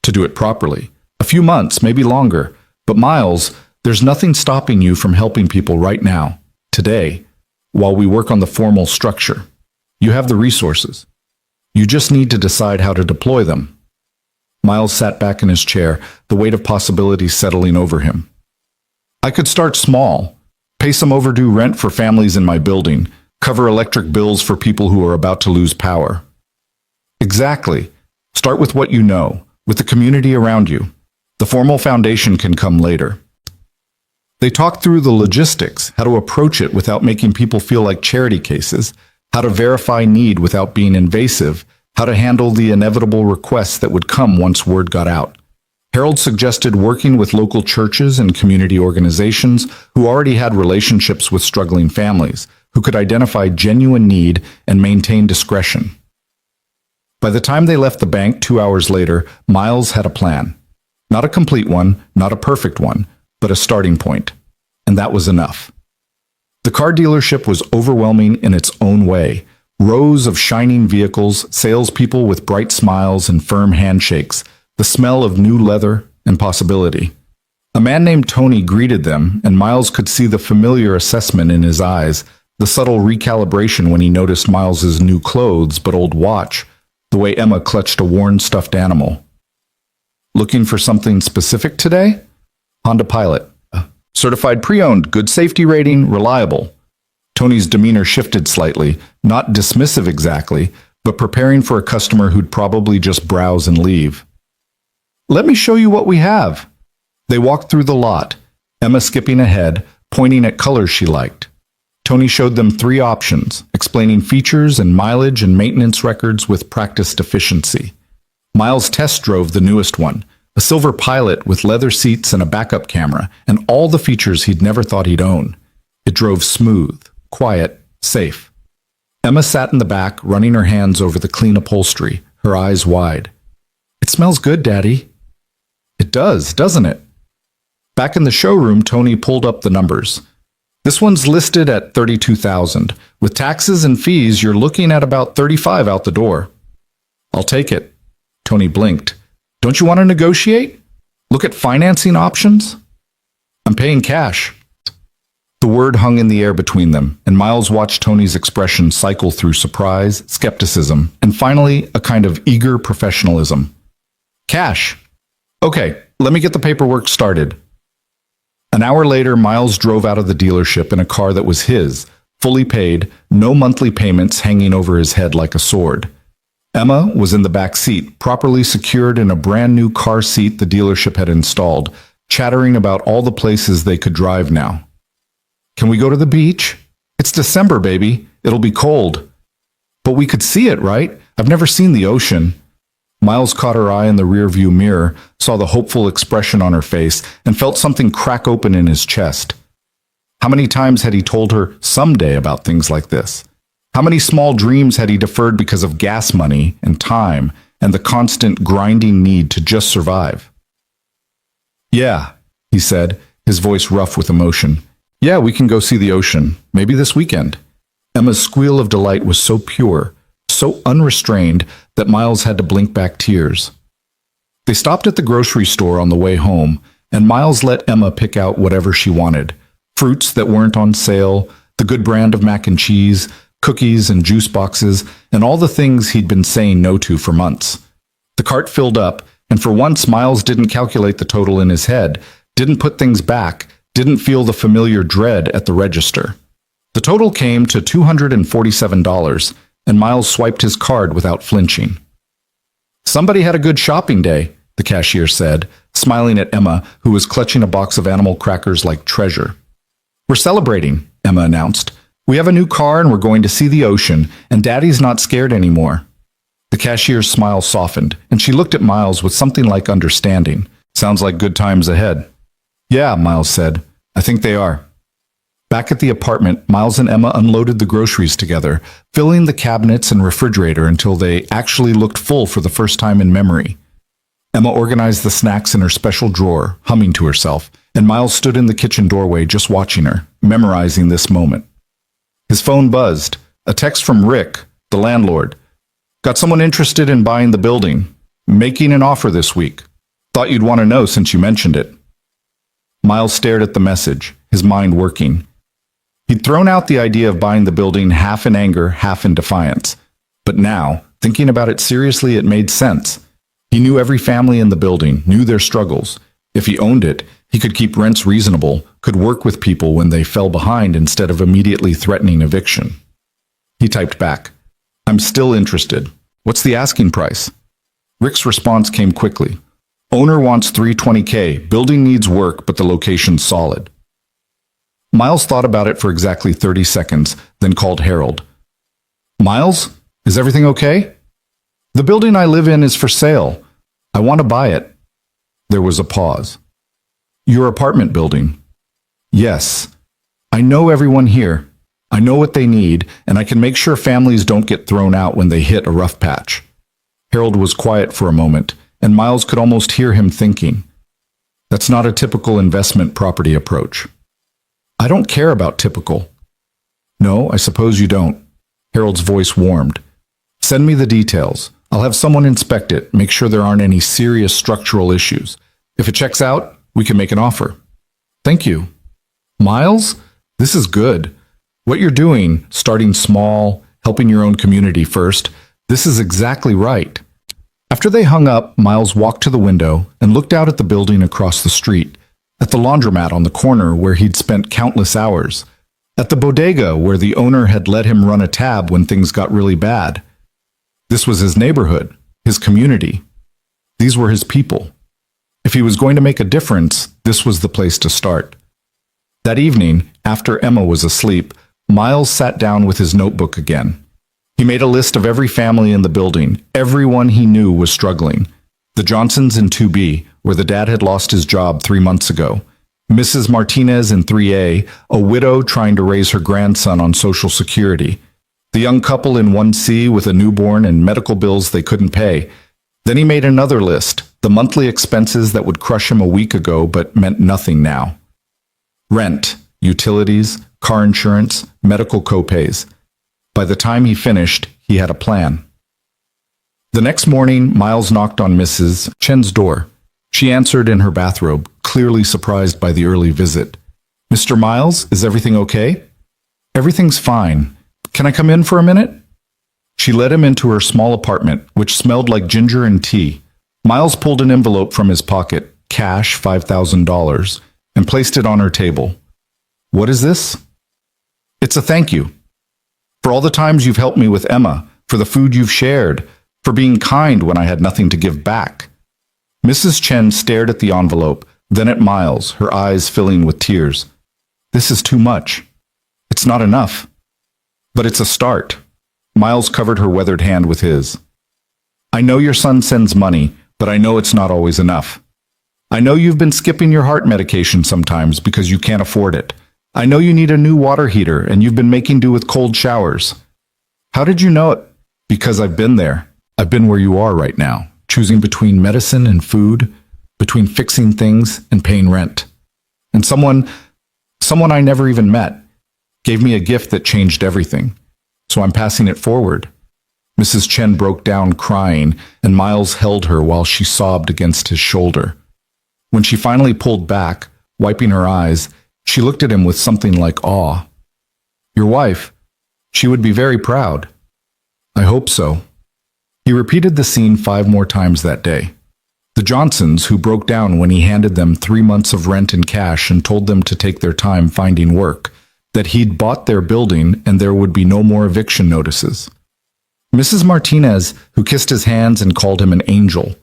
To do it properly. A few months, maybe longer. But Miles, there's nothing stopping you from helping people right now, today, while we work on the formal structure. You have the resources. You just need to decide how to deploy them. Miles sat back in his chair, the weight of possibilities settling over him. I could start small, pay some overdue rent for families in my building, cover electric bills for people who are about to lose power. Exactly. Start with what you know, with the community around you. The formal foundation can come later. They talked through the logistics, how to approach it without making people feel like charity cases, how to verify need without being invasive, how to handle the inevitable requests that would come once word got out. Harold suggested working with local churches and community organizations who already had relationships with struggling families, who could identify genuine need and maintain discretion. By the time they left the bank 2 hours later, Miles had a plan. Not a complete one, not a perfect one, but a starting point. And that was enough. The car dealership was overwhelming in its own way. Rows of shining vehicles, salespeople with bright smiles and firm handshakes, the smell of new leather and possibility. A man named Tony greeted them, and Miles could see the familiar assessment in his eyes, the subtle recalibration when he noticed Miles's new clothes but old watch, the way Emma clutched a worn stuffed animal. Looking for something specific today? Honda Pilot. Certified pre-owned, good safety rating, reliable. Tony's demeanor shifted slightly, not dismissive exactly, but preparing for a customer who'd probably just browse and leave. Let me show you what we have. They walked through the lot, Emma skipping ahead, pointing at colors she liked. Tony showed them 3 options, explaining features and mileage and maintenance records with practiced efficiency. Miles test drove the newest one, a silver Pilot with leather seats and a backup camera, and all the features he'd never thought he'd own. It drove smooth, quiet, safe. Emma sat in the back, running her hands over the clean upholstery, her eyes wide. It smells good, Daddy. It does, doesn't it? Back in the showroom, Tony pulled up the numbers. This one's listed at $32,000. With taxes and fees, you're looking at about $35,000 out the door. I'll take it. Tony blinked. Don't you want to negotiate? Look at financing options? I'm paying cash. The word hung in the air between them, and Miles watched Tony's expression cycle through surprise, skepticism, and finally a kind of eager professionalism. Cash. Okay, let me get the paperwork started. An hour later, Miles drove out of the dealership in a car that was his, fully paid, no monthly payments hanging over his head like a sword. Emma was in the back seat, properly secured in a brand new car seat the dealership had installed, chattering about all the places they could drive now. Can we go to the beach? It's December, baby. It'll be cold. But we could see it, right? I've never seen the ocean. Miles caught her eye in the rearview mirror, saw the hopeful expression on her face, and felt something crack open in his chest. How many times had he told her someday about things like this? How many small dreams had he deferred because of gas money and time and the constant grinding need to just survive? Yeah, he said, his voice rough with emotion. Yeah, we can go see the ocean, maybe this weekend. Emma's squeal of delight was so pure, so unrestrained, that Miles had to blink back tears. They stopped at the grocery store on the way home, and Miles let Emma pick out whatever she wanted. Fruits that weren't on sale, the good brand of mac and cheese, cookies and juice boxes, and all the things he'd been saying no to for months. The cart filled up, and for once Miles didn't calculate the total in his head, didn't put things back, didn't feel the familiar dread at the register. The total came to $247, and Miles swiped his card without flinching. Somebody had a good shopping day, the cashier said, smiling at Emma, who was clutching a box of animal crackers like treasure. We're celebrating, Emma announced. We have a new car and we're going to see the ocean, and Daddy's not scared anymore. The cashier's smile softened, and she looked at Miles with something like understanding. Sounds like good times ahead. Yeah, Miles said. I think they are. Back at the apartment, Miles and Emma unloaded the groceries together, filling the cabinets and refrigerator until they actually looked full for the first time in memory. Emma organized the snacks in her special drawer, humming to herself, and Miles stood in the kitchen doorway just watching her, memorizing this moment. His phone buzzed. A text from Rick, the landlord. Got someone interested in buying the building. Making an offer this week. Thought you'd want to know since you mentioned it. Miles stared at the message, his mind working. He'd thrown out the idea of buying the building half in anger, half in defiance. But now, thinking about it seriously, it made sense. He knew every family in the building, knew their struggles. If he owned it, he could keep rents reasonable, could work with people when they fell behind instead of immediately threatening eviction. He typed back, I'm still interested. What's the asking price? Rick's response came quickly. Owner wants $320K. Building needs work, but the location's solid. Miles thought about it for exactly 30 seconds, then called Harold. Miles, is everything okay? The building I live in is for sale. I want to buy it. There was a pause. Your apartment building? Yes. I know everyone here. I know what they need, and I can make sure families don't get thrown out when they hit a rough patch. Harold was quiet for a moment, and Miles could almost hear him thinking. That's not a typical investment property approach. I don't care about typical. No, I suppose you don't. Harold's voice warmed. Send me the details. I'll have someone inspect it, make sure there aren't any serious structural issues. If it checks out, we can make an offer. Thank you. Miles, this is good. What you're doing, starting small, helping your own community first, this is exactly right. After they hung up, Miles walked to the window and looked out at the building across the street, at the laundromat on the corner where he'd spent countless hours, at the bodega where the owner had let him run a tab when things got really bad. This was his neighborhood, his community. These were his people. If he was going to make a difference, this was the place to start. That evening, after Emma was asleep, Miles sat down with his notebook again. He made a list of every family in the building. Everyone he knew was struggling. The Johnsons in 2B, where the dad had lost his job 3 months ago. Mrs. Martinez in 3A, a widow trying to raise her grandson on Social Security. The young couple in 1C with a newborn and medical bills they couldn't pay. Then he made another list, the monthly expenses that would crush him a week ago but meant nothing now. Rent, utilities, car insurance, medical copays. By the time he finished, he had a plan. The next morning, Miles knocked on Mrs. Chen's door. She answered in her bathrobe, clearly surprised by the early visit. Mr. Miles, is everything okay? Everything's fine. Can I come in for a minute? She led him into her small apartment, which smelled like ginger and tea. Miles pulled an envelope from his pocket, cash $5,000. and placed it on her table. What is this? It's a thank you. For all the times you've helped me with Emma, for the food you've shared, for being kind when I had nothing to give back. Mrs. Chen stared at the envelope, then at Miles, her eyes filling with tears. This is too much. It's not enough. But it's a start. Miles covered her weathered hand with his. I know your son sends money, but I know it's not always enough. I know you've been skipping your heart medication sometimes because you can't afford it. I know you need a new water heater and you've been making do with cold showers. How did you know it? Because I've been there. I've been where you are right now, choosing between medicine and food, between fixing things and paying rent. And someone I never even met, gave me a gift that changed everything. So I'm passing it forward. Mrs. Chen broke down crying, and Miles held her while she sobbed against his shoulder. When she finally pulled back, wiping her eyes, she looked at him with something like awe. Your wife, she would be very proud. I hope so. He repeated the scene 5 more times that day. The Johnsons, who broke down when he handed them 3 months of rent in cash and told them to take their time finding work, that he'd bought their building and there would be no more eviction notices. Mrs. Martinez, who kissed his hands and called him an angel.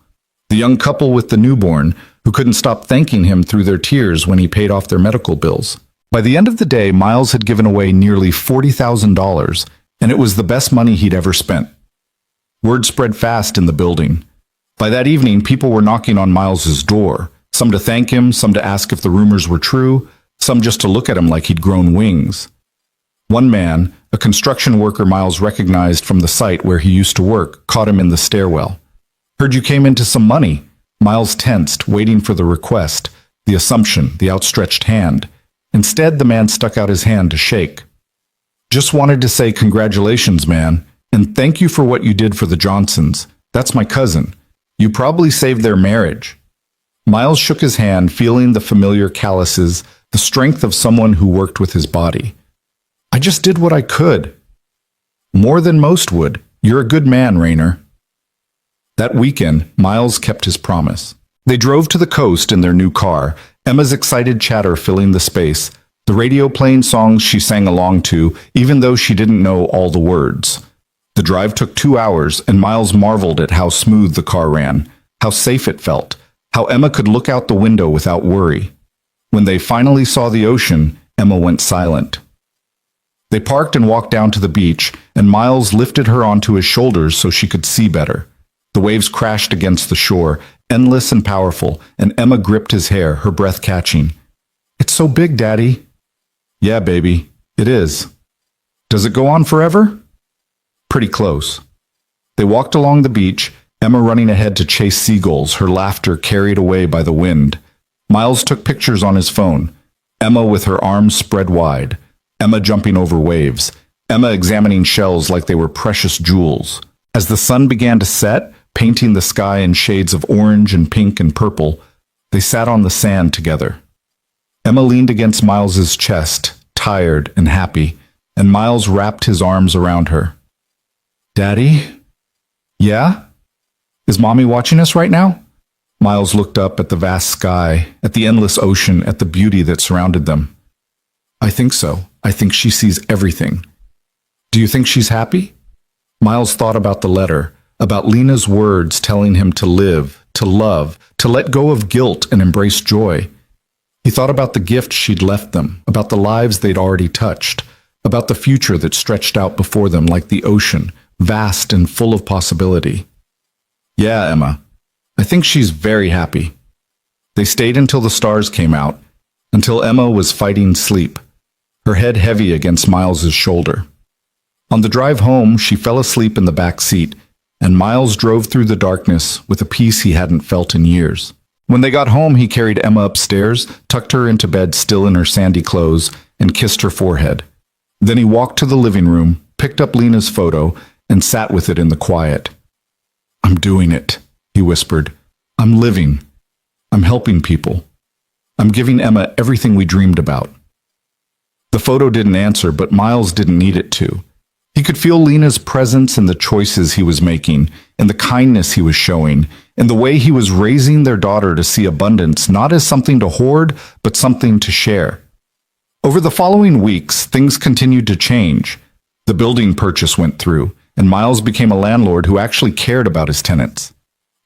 The young couple with the newborn, who couldn't stop thanking him through their tears when he paid off their medical bills. By the end of the day, Miles had given away nearly $40,000, and it was the best money he'd ever spent. Word spread fast in the building. By that evening, people were knocking on Miles's door, some to thank him, some to ask if the rumors were true, some just to look at him like he'd grown wings. One man, a construction worker Miles recognized from the site where he used to work, caught him in the stairwell. Heard you came into some money. Miles tensed, waiting for the request, the assumption, the outstretched hand. Instead, the man stuck out his hand to shake. Just wanted to say congratulations, man, and thank you for what you did for the Johnsons. That's my cousin. You probably saved their marriage. Miles shook his hand, feeling the familiar calluses, the strength of someone who worked with his body. I just did what I could. More than most would. You're a good man, Rayner. That weekend, Miles kept his promise. They drove to the coast in their new car, Emma's excited chatter filling the space, the radio playing songs she sang along to, even though she didn't know all the words. The drive took 2 hours, and Miles marveled at how smooth the car ran, how safe it felt, how Emma could look out the window without worry. When they finally saw the ocean, Emma went silent. They parked and walked down to the beach, and Miles lifted her onto his shoulders so she could see better. The waves crashed against the shore, endless and powerful, and Emma gripped his hair, her breath catching. It's so big, Daddy. Yeah, baby, it is. Does it go on forever? Pretty close. They walked along the beach, Emma running ahead to chase seagulls, her laughter carried away by the wind. Miles took pictures on his phone. Emma with her arms spread wide. Emma jumping over waves. Emma examining shells like they were precious jewels. As the sun began to set, painting the sky in shades of orange and pink and purple, they sat on the sand together. Emma leaned against Miles's chest, tired and happy, and Miles wrapped his arms around her. Daddy? Yeah? Is Mommy watching us right now? Miles looked up at the vast sky, at the endless ocean, at the beauty that surrounded them. I think so. I think she sees everything. Do you think she's happy? Miles thought about the letter, about Lena's words telling him to live, to love, to let go of guilt and embrace joy. He thought about the gift she'd left them, about the lives they'd already touched, about the future that stretched out before them like the ocean, vast and full of possibility. Yeah, Emma. I think she's very happy. They stayed until the stars came out, until Emma was fighting sleep, her head heavy against Miles's shoulder. On the drive home, she fell asleep in the back seat, and Miles drove through the darkness with a peace he hadn't felt in years. When they got home, he carried Emma upstairs, tucked her into bed still in her sandy clothes, and kissed her forehead. Then he walked to the living room, picked up Lena's photo, and sat with it in the quiet. I'm doing it, he whispered. I'm living. I'm helping people. I'm giving Emma everything we dreamed about. The photo didn't answer, but Miles didn't need it to. He could feel Lena's presence in the choices he was making, in the kindness he was showing, in the way he was raising their daughter to see abundance not as something to hoard, but something to share. Over the following weeks, things continued to change. The building purchase went through, and Miles became a landlord who actually cared about his tenants.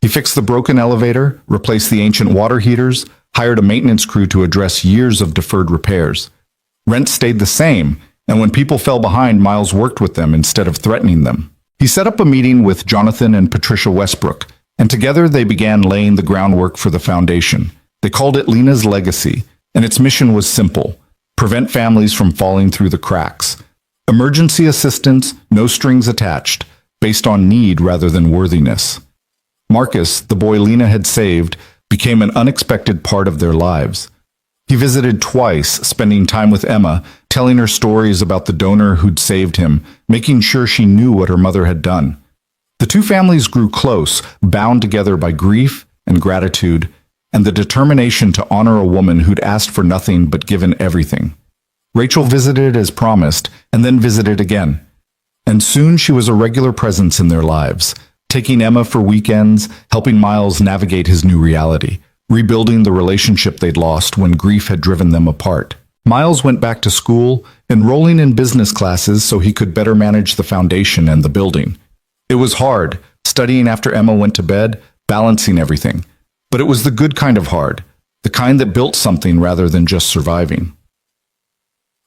He fixed the broken elevator, replaced the ancient water heaters, hired a maintenance crew to address years of deferred repairs. Rent stayed the same, and when people fell behind, Miles worked with them instead of threatening them. He set up a meeting with Jonathan and Patricia Westbrook, and together they began laying the groundwork for the foundation. They called it Lena's Legacy, and its mission was simple: prevent families from falling through the cracks. Emergency assistance, no strings attached, based on need rather than worthiness. Marcus, the boy Lena had saved, became an unexpected part of their lives. He visited twice, spending time with Emma, telling her stories about the donor who'd saved him, making sure she knew what her mother had done. The two families grew close, bound together by grief and gratitude, and the determination to honor a woman who'd asked for nothing but given everything. Rachel visited as promised, and then visited again. And soon she was a regular presence in their lives, taking Emma for weekends, helping Miles navigate his new reality, rebuilding the relationship they'd lost when grief had driven them apart. Miles went back to school, enrolling in business classes so he could better manage the foundation and the building. It was hard, studying after Emma went to bed, balancing everything. But it was the good kind of hard, the kind that built something rather than just surviving.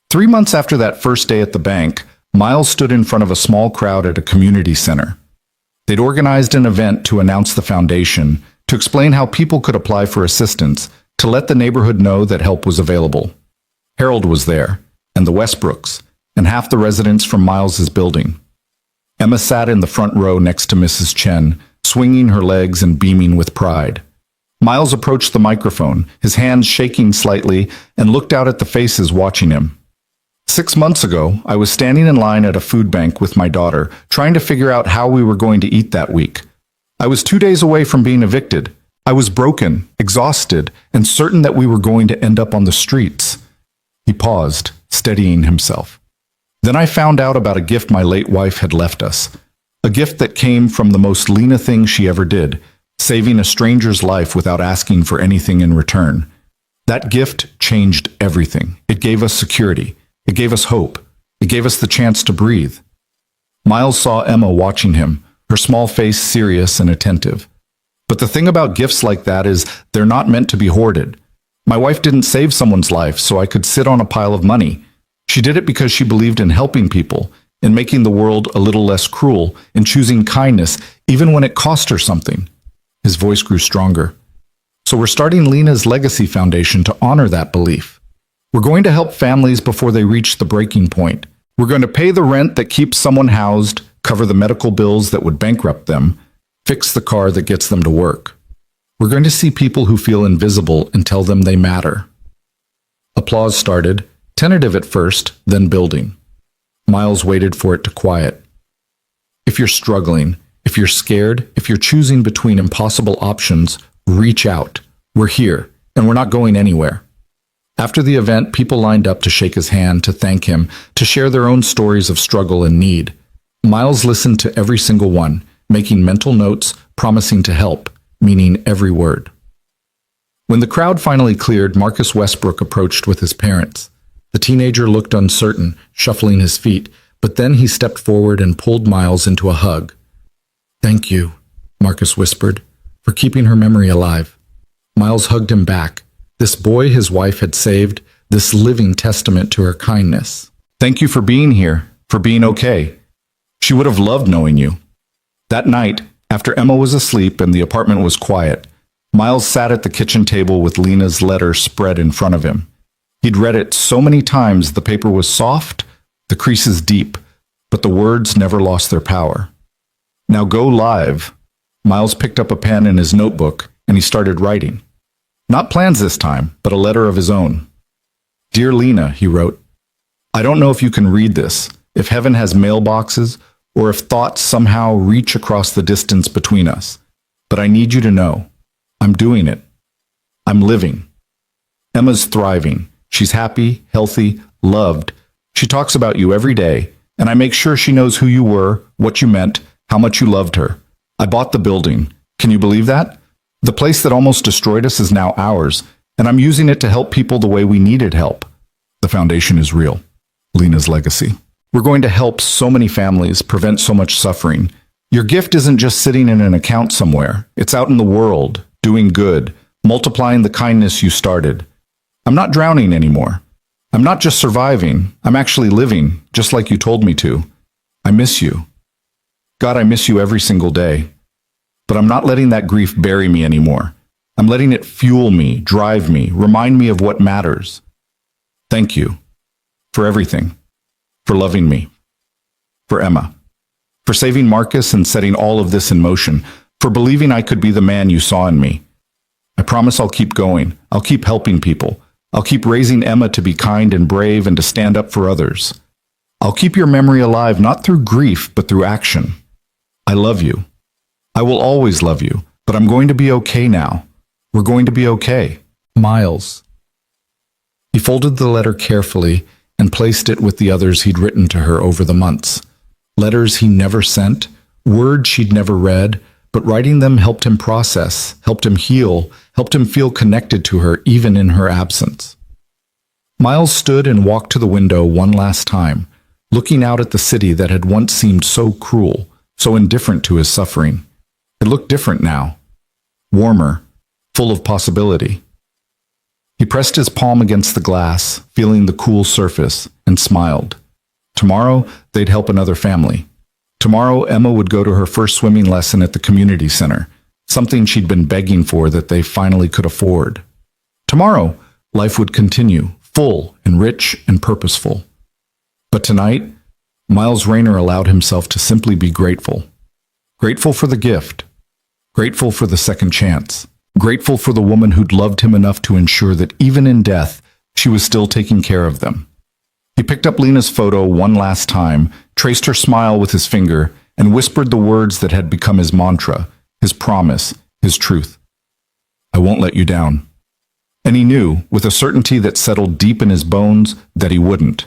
3 months after that first day at the bank, Miles stood in front of a small crowd at a community center. They'd organized an event to announce the foundation, to explain how people could apply for assistance, to let the neighborhood know that help was available. Harold was there, and the Westbrooks, and half the residents from Miles's building. Emma sat in the front row next to Mrs. Chen, swinging her legs and beaming with pride. Miles approached the microphone, his hands shaking slightly, and looked out at the faces watching him. 6 months ago, I was standing in line at a food bank with my daughter, trying to figure out how we were going to eat that week. I was 2 days away from being evicted. I was broken, exhausted, and certain that we were going to end up on the streets. He paused, steadying himself. Then I found out about a gift my late wife had left us. A gift that came from the most Lena thing she ever did, saving a stranger's life without asking for anything in return. That gift changed everything. It gave us security. It gave us hope. It gave us the chance to breathe. Miles saw Emma watching him, her small face serious and attentive. But the thing about gifts like that is they're not meant to be hoarded. My wife didn't save someone's life so I could sit on a pile of money. She did it because she believed in helping people, in making the world a little less cruel, in choosing kindness, even when it cost her something. His voice grew stronger. So we're starting Lena's Legacy Foundation to honor that belief. We're going to help families before they reach the breaking point. We're going to pay the rent that keeps someone housed, cover the medical bills that would bankrupt them, fix the car that gets them to work. We're going to see people who feel invisible and tell them they matter. Applause started, tentative at first, then building. Miles waited for it to quiet. If you're struggling, if you're scared, if you're choosing between impossible options, reach out. We're here, and we're not going anywhere. After the event, people lined up to shake his hand, to thank him, to share their own stories of struggle and need. Miles listened to every single one, making mental notes, promising to help, meaning every word. When the crowd finally cleared, Marcus Westbrook approached with his parents. The teenager looked uncertain, shuffling his feet, but then he stepped forward and pulled Miles into a hug. "Thank you," Marcus whispered, "for keeping her memory alive." Miles hugged him back. This boy his wife had saved, this living testament to her kindness. "Thank you for being here, for being okay. She would have loved knowing you." That night, after Emma was asleep and the apartment was quiet, Miles sat at the kitchen table with Lena's letter spread in front of him. He'd read it so many times the paper was soft, the creases deep, but the words never lost their power. "Now go live." Miles picked up a pen and his notebook, and he started writing. Not plans this time, but a letter of his own. "Dear Lena," he wrote, "I don't know if you can read this, if heaven has mailboxes, or if thoughts somehow reach across the distance between us. But I need you to know, I'm doing it. I'm living. Emma's thriving. She's happy, healthy, loved. She talks about you every day, and I make sure she knows who you were, what you meant, how much you loved her. I bought the building. Can you believe that? The place that almost destroyed us is now ours, and I'm using it to help people the way we needed help. The foundation is real. Lena's legacy. We're going to help so many families, prevent so much suffering. Your gift isn't just sitting in an account somewhere. It's out in the world, doing good, multiplying the kindness you started. I'm not drowning anymore. I'm not just surviving. I'm actually living, just like you told me to. I miss you. God, I miss you every single day. But I'm not letting that grief bury me anymore. I'm letting it fuel me, drive me, remind me of what matters. Thank you for everything, for loving me, for Emma, for saving Marcus and setting all of this in motion, for believing I could be the man you saw in me. I promise I'll keep going. I'll keep helping people. I'll keep raising Emma to be kind and brave and to stand up for others. I'll keep your memory alive, not through grief, but through action. I love you. I will always love you, but I'm going to be okay now. We're going to be okay. Miles. He folded the letter carefully and placed it with the others he'd written to her over the months. Letters he never sent, words she'd never read, but writing them helped him process, helped him heal, helped him feel connected to her even in her absence. Miles stood and walked to the window one last time, looking out at the city that had once seemed so cruel, so indifferent to his suffering. It looked different now, warmer, full of possibility. He pressed his palm against the glass, feeling the cool surface, and smiled. Tomorrow, they'd help another family. Tomorrow, Emma would go to her first swimming lesson at the community center, something she'd been begging for that they finally could afford. Tomorrow, life would continue, full and rich and purposeful. But tonight, Miles Rayner allowed himself to simply be grateful. Grateful for the gift. Grateful for the second chance. Grateful for the woman who'd loved him enough to ensure that even in death, she was still taking care of them. He picked up Lena's photo one last time, traced her smile with his finger, and whispered the words that had become his mantra, his promise, his truth. I won't let you down. And he knew, with a certainty that settled deep in his bones, that he wouldn't.